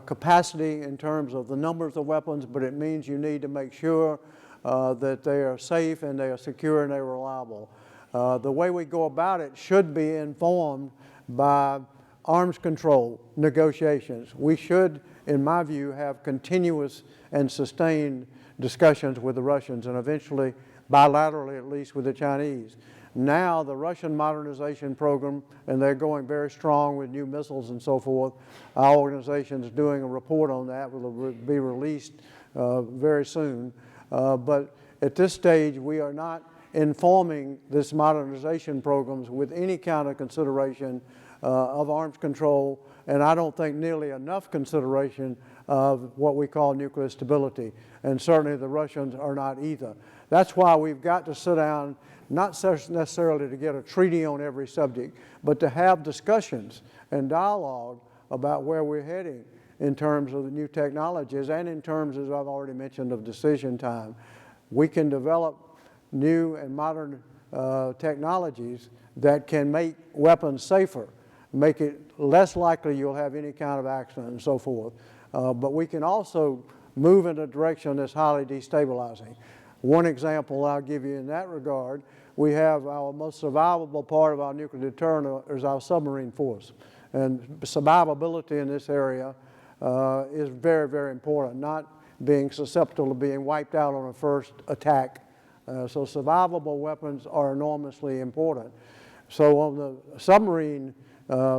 Speaker 4: capacity in terms of the numbers of weapons, but it means you need to make sure that they are safe and they are secure and they are reliable. The way we go about it should be informed by arms control negotiations. We should, in my view, have continuous and sustained discussions with the Russians and eventually bilaterally at least with the Chinese. Now the Russian modernization program, and they're going very strong with new missiles and so forth. Our organization is doing a report on that, will be released very soon. But at this stage we are not informing this modernization programs with any kind of consideration of arms control, and I don't think nearly enough consideration of what we call nuclear stability. And certainly the Russians are not either. That's why we've got to sit down, not necessarily to get a treaty on every subject, but to have discussions and dialogue about where we're heading in terms of the new technologies and in terms, as I've already mentioned, of decision time. We can develop new and modern technologies that can make weapons safer, make it less likely you'll have any kind of accident and so forth. But we can also move in a direction that's highly destabilizing. One example I'll give you in that regard, we have our most survivable part of our nuclear deterrent is our submarine force. And survivability in this area is very, very important, not being susceptible to being wiped out on a first attack. So survivable weapons are enormously important. So on the submarine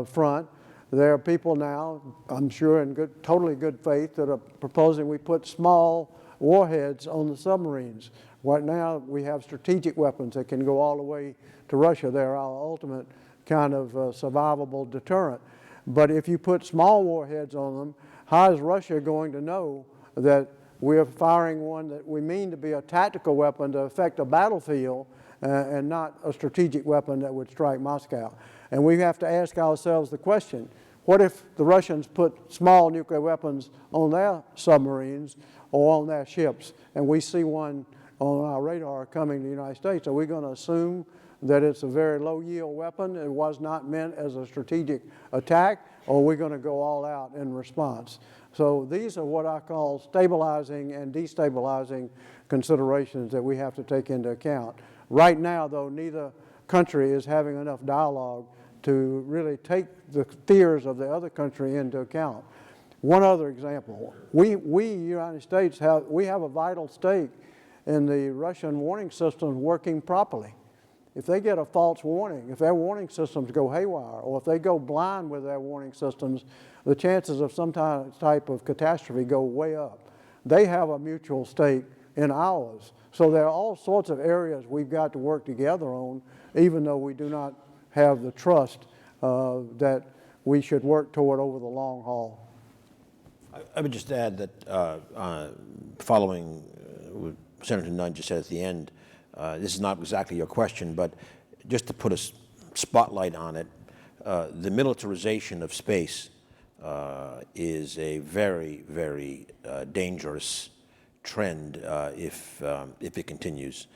Speaker 4: front, there are people now, I'm sure in totally good faith, that are proposing we put small warheads on the submarines. Right now we have strategic weapons that can go all the way to Russia. They're our ultimate kind of survivable deterrent. But if you put small warheads on them, how is Russia going to know that we're firing one that we mean to be a tactical weapon to affect a battlefield and not a strategic weapon that would strike Moscow? And we have to ask ourselves the question, what if the Russians put small nuclear weapons on their submarines or on their ships, and we see one on our radar coming to the United States? Are we going to assume that it's a very low-yield weapon, it was not meant as a strategic attack, or are we going to go all out in response? So these are what I call stabilizing and destabilizing considerations that we have to take into account. Right now, though, neither country is having enough dialogue to really take the fears of the other country into account. One other example, we United States, have a vital stake in the Russian warning systems working properly. If they get a false warning, if their warning systems go haywire, or if they go blind with their warning systems, the chances of some type of catastrophe go way up. They have a mutual stake in ours. So there are all sorts of areas we've got to work together on, even though we do not have the trust that we should work toward over the long haul.
Speaker 3: I would just add that following what Senator Nunn just said at the end, this is not exactly your question, but just to put a spotlight on it, the militarization of space is a very, very dangerous trend if it continues.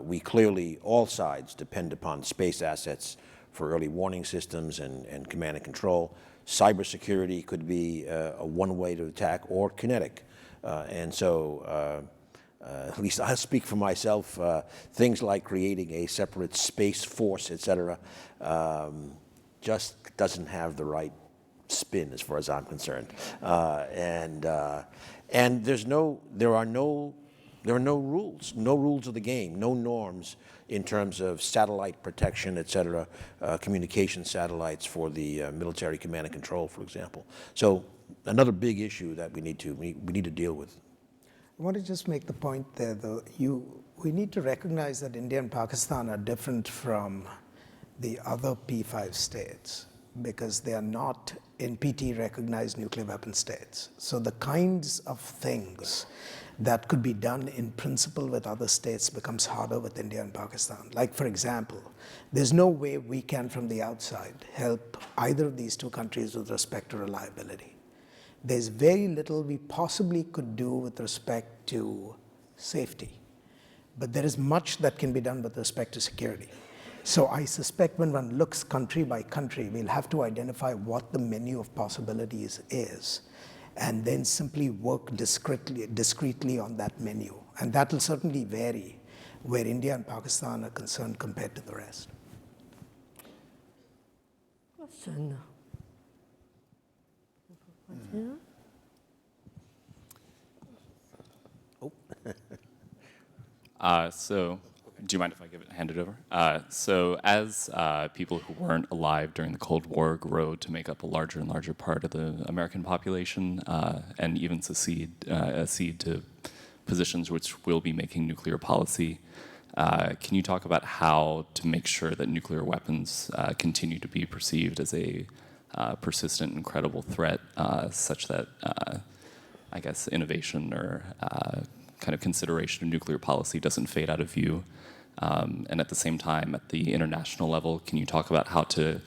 Speaker 3: We clearly, all sides, depend upon space assets for early warning systems and command and control. Cybersecurity could be a one way to attack or kinetic. And so at least I'll speak for myself, things like creating a separate space force, et cetera, just doesn't have the right spin as far as I'm concerned. And there are no rules of the game, no norms in terms of satellite protection, et cetera, communication satellites for the military command and control, for example. So another big issue that we need to deal with.
Speaker 5: I want to just make the point there, though. We need to recognize that India and Pakistan are different from the other P5 states because they are not NPT recognized nuclear weapon states. So the kinds of things that could be done in principle with other states becomes harder with India and Pakistan. Like, for example, there's no way we can, from the outside, help either of these two countries with respect to reliability. There's very little we possibly could do with respect to safety, but there is much that can be done with respect to security. So I suspect when one looks country by country, we'll have to identify what the menu of possibilities is, and then simply work discreetly on that menu. And that will certainly vary where India and Pakistan are concerned compared to the rest.
Speaker 1: Question.
Speaker 9: So, do you mind if I hand it over? So, as people who weren't alive during the Cold War grow to make up a larger and larger part of the American population, and even accede to positions which will be making nuclear policy, can you talk about how to make sure that nuclear weapons continue to be perceived as a persistent and credible threat, such that, I guess, innovation or kind of consideration of nuclear policy doesn't fade out of view? And at the same time, at the international level, can you talk about how to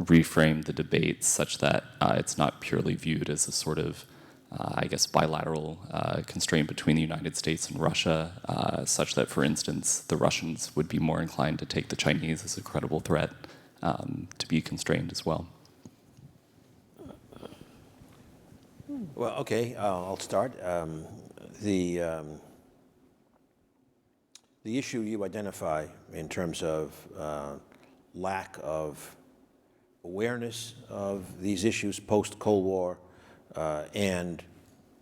Speaker 9: reframe the debate such that it's not purely viewed as a sort of, I guess, bilateral constraint between the United States and Russia, such that, for instance, the Russians would be more inclined to take the Chinese as a credible threat to be constrained as well?
Speaker 3: Well, okay, I'll start. The issue you identify in terms of lack of awareness of these issues post-Cold War and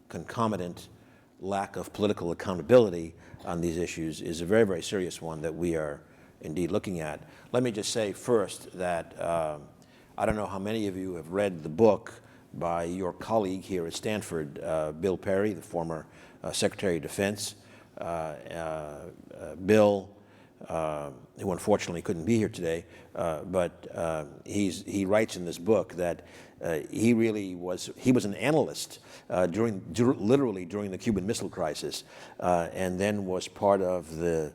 Speaker 3: concomitant lack of political accountability on these issues is a very, very serious one that we are indeed looking at. Let me just say first that I don't know how many of you have read the book by your colleague here at Stanford, Bill Perry, the former Secretary of Defense. Bill, who unfortunately couldn't be here today, but he writes in this book that he was an analyst literally during the Cuban Missile Crisis, and then was part of the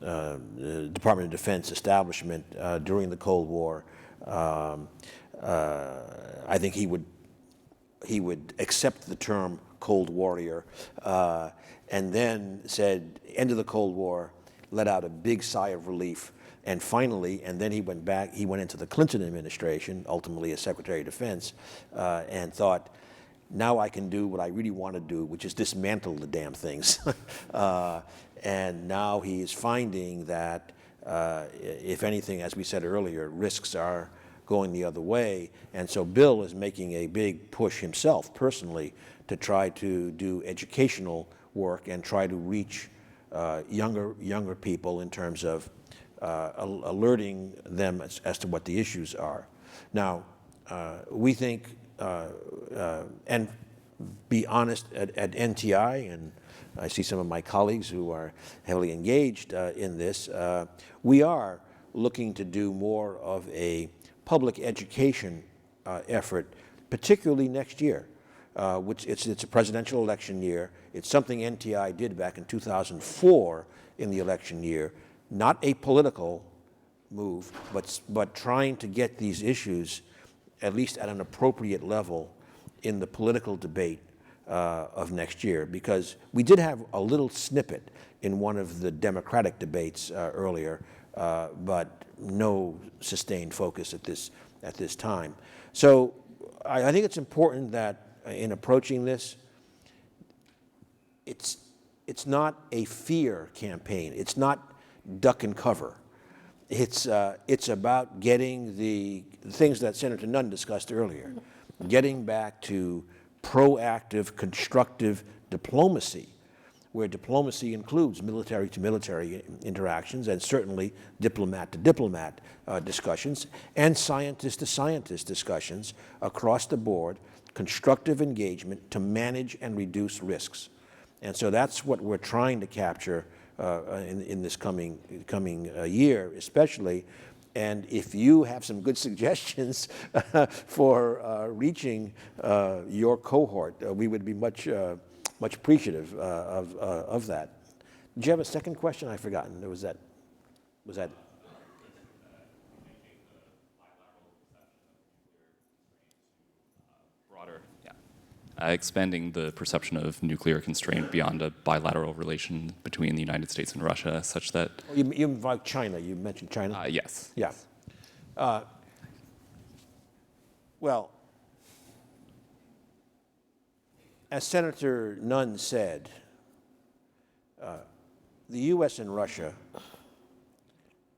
Speaker 3: Department of Defense establishment during the Cold War. I think he would accept the term Cold Warrior, and then said, end of the Cold War, let out a big sigh of relief, and finally, and then he went into the Clinton administration, ultimately as Secretary of Defense, and thought, now I can do what I really want to do, which is dismantle the damn things. And now he is finding that, if anything, as we said earlier, risks are going the other way. And so Bill is making a big push himself, personally, to try to do educational work and try to reach younger people in terms of alerting them as to what the issues are. Now, we think, and be honest, at NTI, and I see some of my colleagues who are heavily engaged in this, we are looking to do more of a public education effort, particularly next year. Which it's a presidential election year. It's something NTI did back in 2004 in the election year. Not a political move, but trying to get these issues, at least at an appropriate level, in the political debate of next year. Because we did have a little snippet in one of the Democratic debates earlier, but no sustained focus at this time. So I think it's important that in approaching this, it's not a fear campaign. It's not duck and cover. It's about getting the things that Senator Nunn discussed earlier, getting back to proactive, constructive diplomacy, where diplomacy includes military-to-military interactions and certainly diplomat-to-diplomat discussions and scientist-to-scientist discussions across the board, constructive engagement to manage and reduce risks. And so that's what we're trying to capture in this coming year, especially. And if you have some good suggestions for reaching your cohort, we would be much appreciative of that. Did you have a second question? I've forgotten. Was that?
Speaker 9: Broader, yeah. Expanding the perception of nuclear constraint beyond a bilateral relation between the United States and Russia, such that...
Speaker 3: You involved China. You mentioned China?
Speaker 9: Yes.
Speaker 3: Yeah. Well, as Senator Nunn said, the U.S. and Russia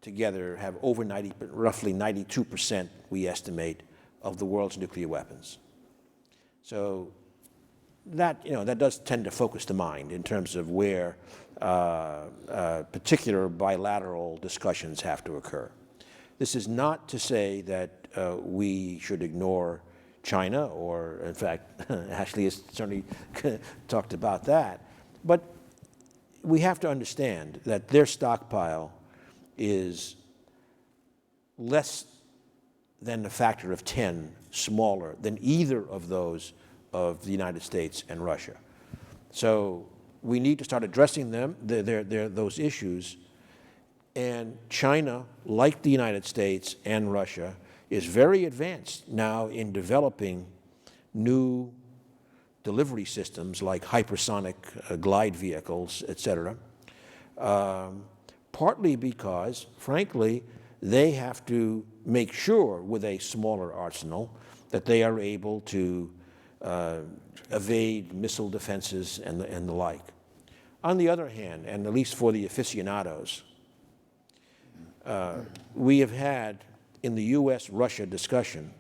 Speaker 3: together have over roughly 92%, we estimate, of the world's nuclear weapons. So that, that does tend to focus the mind in terms of where particular bilateral discussions have to occur. This is not to say that we should ignore China, or in fact, Ashley has certainly talked about that. But we have to understand that their stockpile is less than a factor of 10 smaller than either of those of the United States and Russia. So we need to start addressing them, those issues. And China, like the United States and Russia, is very advanced now in developing new delivery systems like hypersonic glide vehicles, et cetera, partly because, frankly, they have to make sure with a smaller arsenal that they are able to evade missile defenses and the like. On the other hand, and at least for the aficionados, we have had in the U.S.-Russia discussion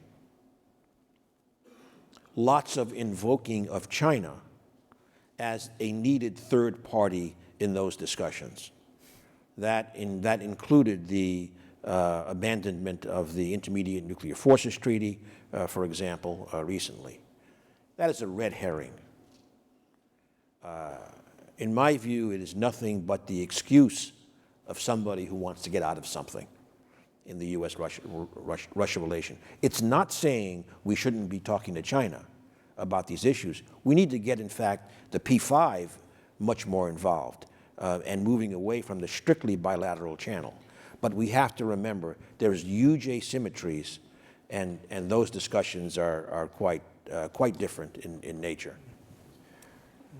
Speaker 3: lots of invoking of China as a needed third party in those discussions. That included the abandonment of the Intermediate Nuclear Forces Treaty, for example, recently. That is a red herring. In my view, it is nothing but the excuse of somebody who wants to get out of something in the U.S.-Russia relation. It's not saying we shouldn't be talking to China about these issues. We need to get, in fact, the P5 much more involved and moving away from the strictly bilateral channel. But we have to remember there's huge asymmetries, and those discussions are quite different in nature.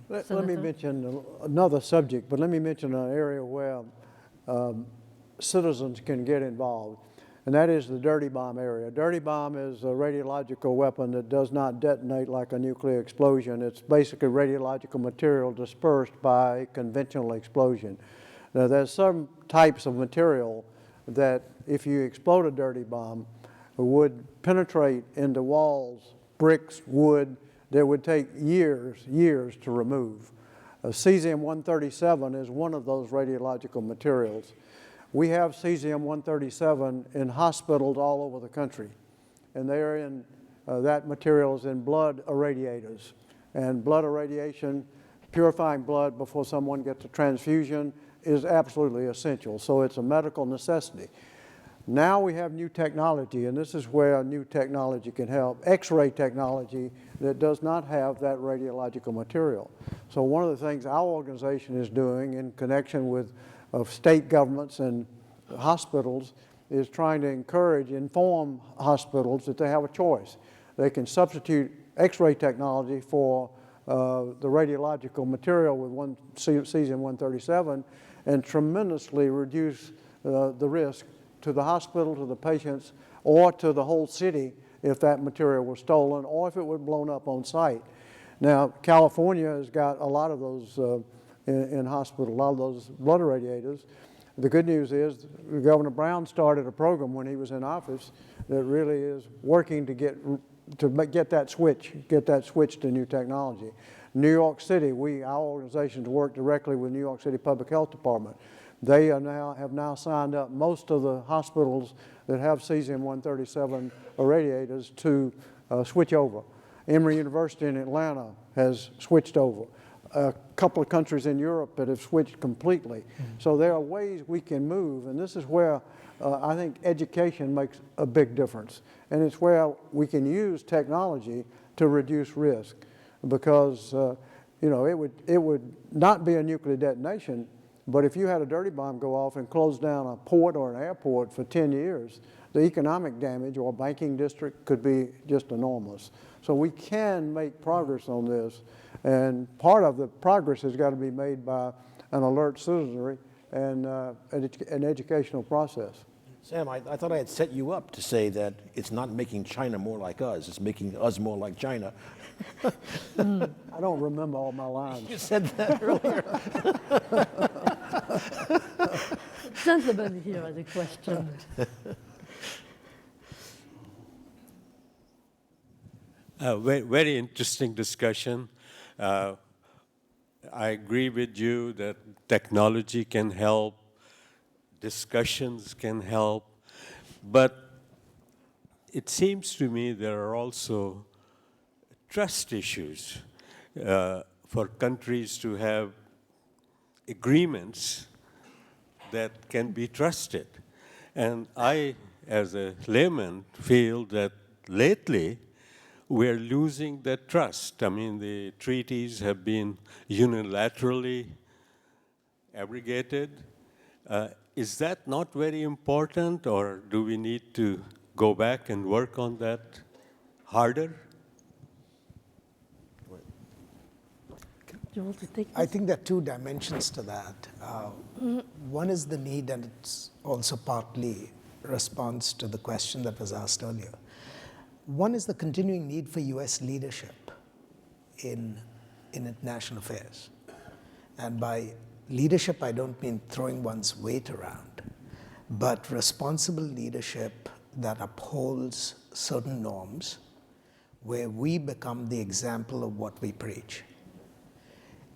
Speaker 4: Let me mention another subject, but let me mention an area where citizens can get involved, and that is the dirty bomb area. A dirty bomb is a radiological weapon that does not detonate like a nuclear explosion. It's basically radiological material dispersed by a conventional explosion. Now, there's some types of material that, if you explode a dirty bomb, would penetrate into walls, bricks, wood, that would take years to remove. Cesium-137 is one of those radiological materials. We have cesium-137 in hospitals all over the country, and they're in, that material is in blood irradiators. And blood irradiation, purifying blood before someone gets a transfusion, is absolutely essential. So it's a medical necessity. Now we have new technology, and this is where new technology can help, X-ray technology that does not have that radiological material. So one of the things our organization is doing in connection with state governments and hospitals is trying to inform hospitals that they have a choice. They can substitute X-ray technology for the radiological material with cesium-137 and tremendously reduce the risk to the hospital, to the patients, or to the whole city if that material was stolen or if it was blown up on site. Now, California has got a lot of those in hospital, a lot of those blood irradiators. The good news is Governor Brown started a program when he was in office that really is working to get get that switch to new technology. New York City, our organizations work directly with New York City Public Health Department. They have now signed up most of the hospitals that have cesium-137 irradiators to switch over. Emory University in Atlanta has switched over. A couple of countries in Europe that have switched completely. So there are ways we can move, and this is where I think education makes a big difference. And it's where we can use technology to reduce risk, because you know, it would not be a nuclear detonation, but if you had a dirty bomb go off and close down a port or an airport for 10 years, the economic damage or banking district could be just enormous. So we can make progress on this, and part of the progress has got to be made by an alert citizenry and an educational process.
Speaker 3: Sam, I thought I had set you up to say that it's not making China more like us, it's making us more like China.
Speaker 4: I don't remember all my lines.
Speaker 3: You said that earlier.
Speaker 1: Gentleman here has a question.
Speaker 10: Very interesting discussion. I agree with you that technology can help, discussions can help, but it seems to me there are also trust issues for countries to have agreements that can be trusted. And I, as a layman, feel that lately we're losing that trust. I mean, the treaties have been unilaterally abrogated. Is that not very important, or do we need to go back and work on that harder?
Speaker 1: Do you want to take
Speaker 5: I
Speaker 1: this?
Speaker 5: think there are two dimensions to that. One is the need, and it's also partly response to the question that was asked earlier. One is the continuing need for US leadership in international affairs. And by leadership, I don't mean throwing one's weight around, but responsible leadership that upholds certain norms where we become the example of what we preach.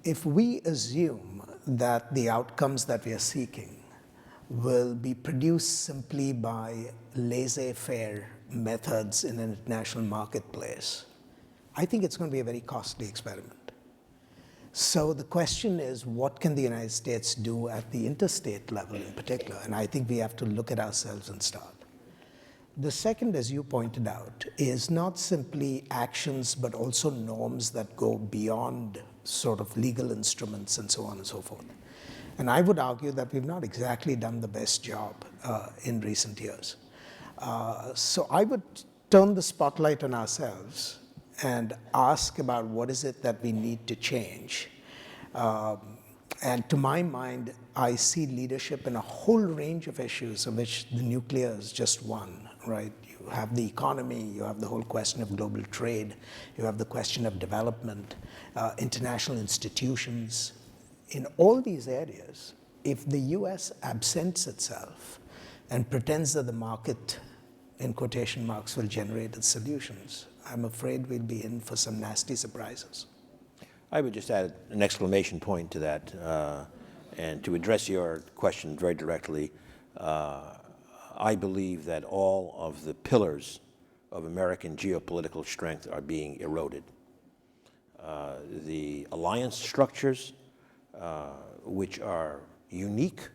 Speaker 5: If we assume that the outcomes that we are seeking will be produced simply by laissez-faire methods in an international marketplace, I think it's going to be a very costly experiment. So the question is, what can the United States do at the interstate level in particular? And I think we have to look at ourselves and start. The second, as you pointed out, is not simply actions, but also norms that go beyond sort of legal instruments and so on and so forth. And I would argue that we've not exactly done the best job in recent years. So I would turn the spotlight on ourselves and ask about what is it that we need to change. And to my mind, I see leadership in a whole range of issues, of which the nuclear is just one, right? You have the economy, you have the whole question of global trade, you have the question of development, international institutions. In all these areas, if the US absents itself and pretends that the market, in quotation marks, will generate its solutions, I'm afraid we'll be in for some nasty surprises.
Speaker 3: I would just add an exclamation point to that, and to address your question very directly. I believe that all of the pillars of American geopolitical strength are being eroded. The alliance structures, which are unique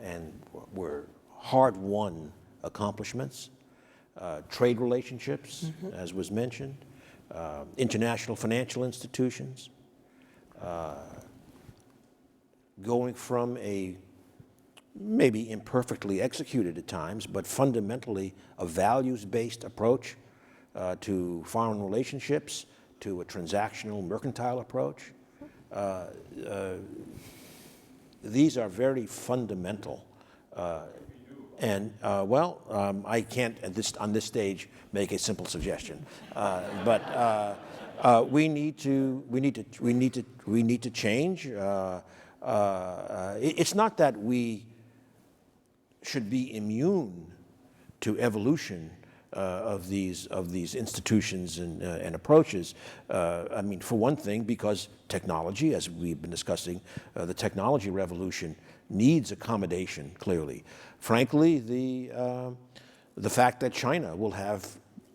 Speaker 3: and were hard-won accomplishments, trade relationships, as was mentioned, international financial institutions, going from a maybe imperfectly executed at times, but fundamentally a values-based approach to foreign relationships, to a transactional mercantile approach. These are very fundamental. I can't on this stage make a simple suggestion, but we need to change. It's not that we should be immune to evolution of these institutions and approaches. I mean, for one thing, because technology, as we've been discussing, the technology revolution needs accommodation, clearly. Frankly, the fact that China will have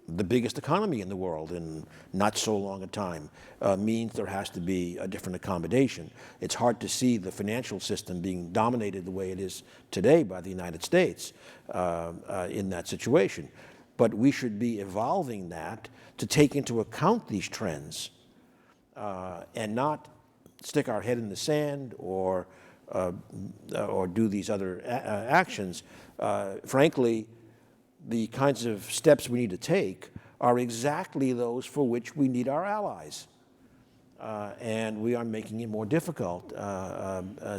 Speaker 3: the biggest economy in the world in not so long a time means there has to be a different accommodation. It's hard to see the financial system being dominated the way it is today by the United States in that situation. But we should be evolving that to take into account these trends and not stick our head in the sand or do these other actions. Frankly, the kinds of steps we need to take are exactly those for which we need our allies. And we are making it more difficult.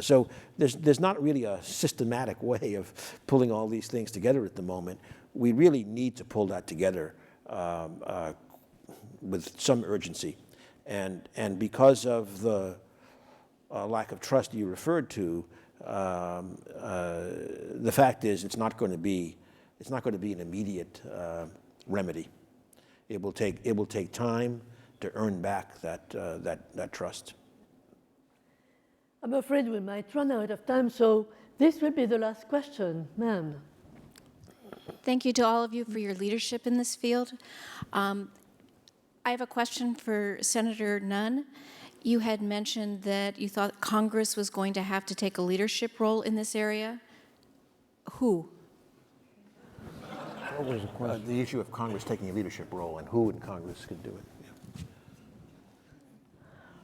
Speaker 3: So there's not really a systematic way of pulling all these things together at the moment. We really need to pull that together with some urgency. And because of the lack of trust you referred to, the fact is it's not going to be an immediate remedy. It will take time to earn back that trust.
Speaker 1: I'm afraid we might run out of time, so this will be the last question, ma'am.
Speaker 11: Thank you to all of you for your leadership in this field. I have a question for Senator Nunn. You had mentioned that you thought Congress was going to have to take a leadership role in this area. Who?
Speaker 4: What was the question?
Speaker 3: The issue of Congress taking a leadership role and who in Congress could do it. Yeah.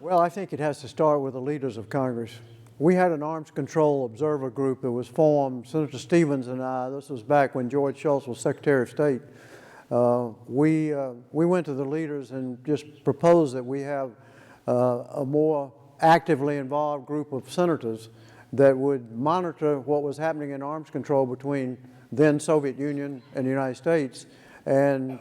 Speaker 4: Well, I think it has to start with the leaders of Congress. We had an arms control observer group that was formed, Senator Stevens and I, this was back when George Shultz was Secretary of State. We went to the leaders and just proposed that we have a more actively involved group of senators that would monitor what was happening in arms control between then Soviet Union and the United States. And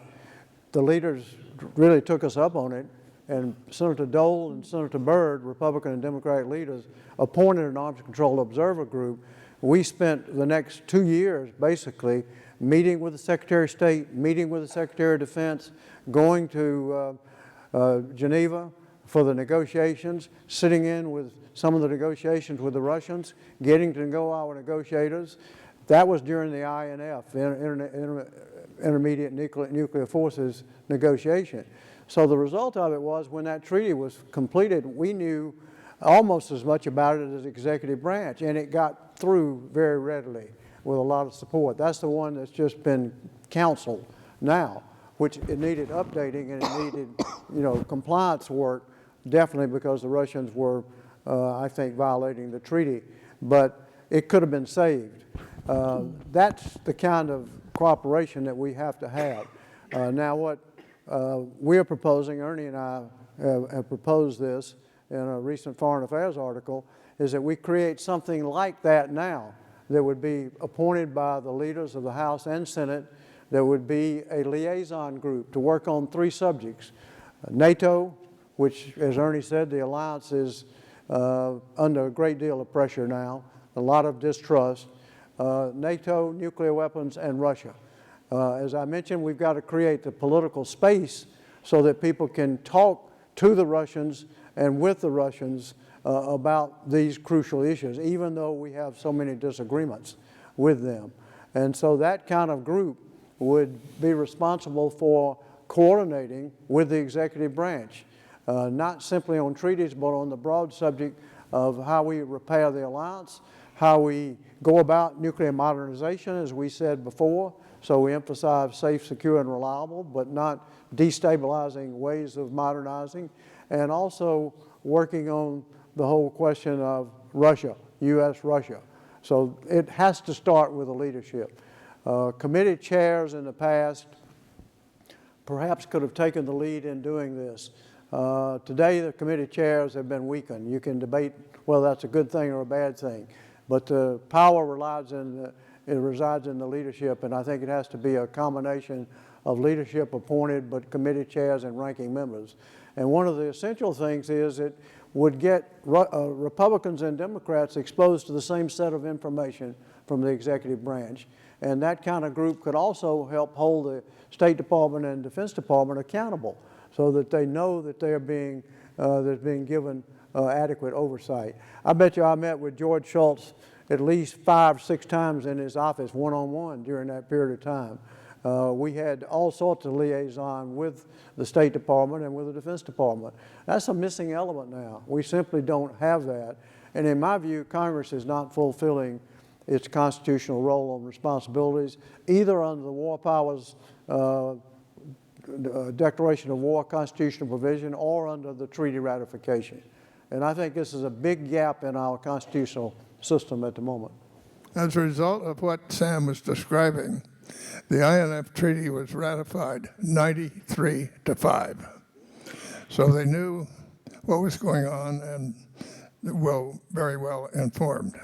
Speaker 4: the leaders really took us up on it. And Senator Dole and Senator Byrd, Republican and Democratic leaders, appointed an arms control observer group. We spent the next 2 years basically meeting with the Secretary of State, meeting with the Secretary of Defense, going to Geneva for the negotiations, sitting in with some of the negotiations with the Russians, getting to know our negotiators. That was during the INF, Intermediate Nuclear Forces negotiation. So the result of it was when that treaty was completed, we knew almost as much about it as the executive branch, and it got through very readily with a lot of support. That's the one that's just been counseled now, which it needed updating and it needed, compliance work, definitely because the Russians were, I think, violating the treaty. But it could have been saved. That's the kind of cooperation that we have to have. Now what we are proposing, Ernie and I have proposed this in a recent Foreign Affairs article, is that we create something like that now that would be appointed by the leaders of the House and Senate, that would be a liaison group to work on 3 subjects. NATO, which, as Ernie said, the alliance is under a great deal of pressure now, a lot of distrust. NATO, nuclear weapons, and Russia. As I mentioned, we've got to create the political space so that people can talk to the Russians and with the Russians about these crucial issues, even though we have so many disagreements with them. And so that kind of group would be responsible for coordinating with the executive branch, not simply on treaties, but on the broad subject of how we repair the alliance, how we go about nuclear modernization, as we said before. So we emphasize safe, secure, and reliable, but not destabilizing ways of modernizing, and also working on the whole question of Russia, U.S.-Russia. So it has to start with the leadership. Committee chairs in the past perhaps could have taken the lead in doing this. Today, the committee chairs have been weakened. You can debate whether that's a good thing or a bad thing, but the power resides in the leadership, and I think it has to be a combination of leadership appointed, but committee chairs and ranking members. And one of the essential things is it would get Republicans and Democrats exposed to the same set of information from the executive branch. And that kind of group could also help hold the State Department and Defense Department accountable so that they know that they're being given adequate oversight. I bet you I met with George Shultz at least 5 or 6 times in his office one-on-one during that period of time. We had all sorts of liaison with the State Department and with the Defense Department. That's a missing element now. We simply don't have that. And in my view, Congress is not fulfilling its constitutional role and responsibilities, either under the War Powers Declaration of War constitutional provision or under the treaty ratification. And I think this is a big gap in our constitutional system at the moment.
Speaker 2: As a result of what Sam was describing, the INF Treaty was ratified 93-5. So they knew what was going on and very well informed.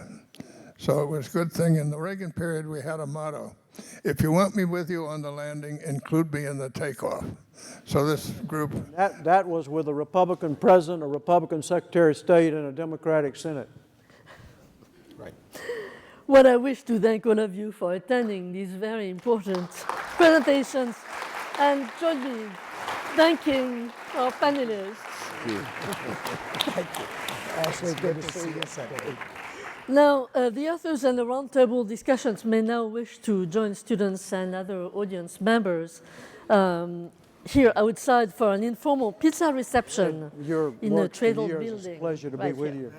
Speaker 2: So it was a good thing. In the Reagan period, we had a motto: if you want me with you on the landing, include me in the takeoff. So this group...
Speaker 4: That was with a Republican president, a Republican Secretary of State, and a Democratic Senate.
Speaker 3: Right.
Speaker 1: Well, I wish to thank all of you for attending these very important presentations, and join me thanking our panelists.
Speaker 5: Thank you. Ashley, good to see you.
Speaker 1: Now, the authors and the roundtable discussions may now wish to join students and other audience members here outside for an informal pizza reception in the Tradle building.
Speaker 4: It's a pleasure to be with you.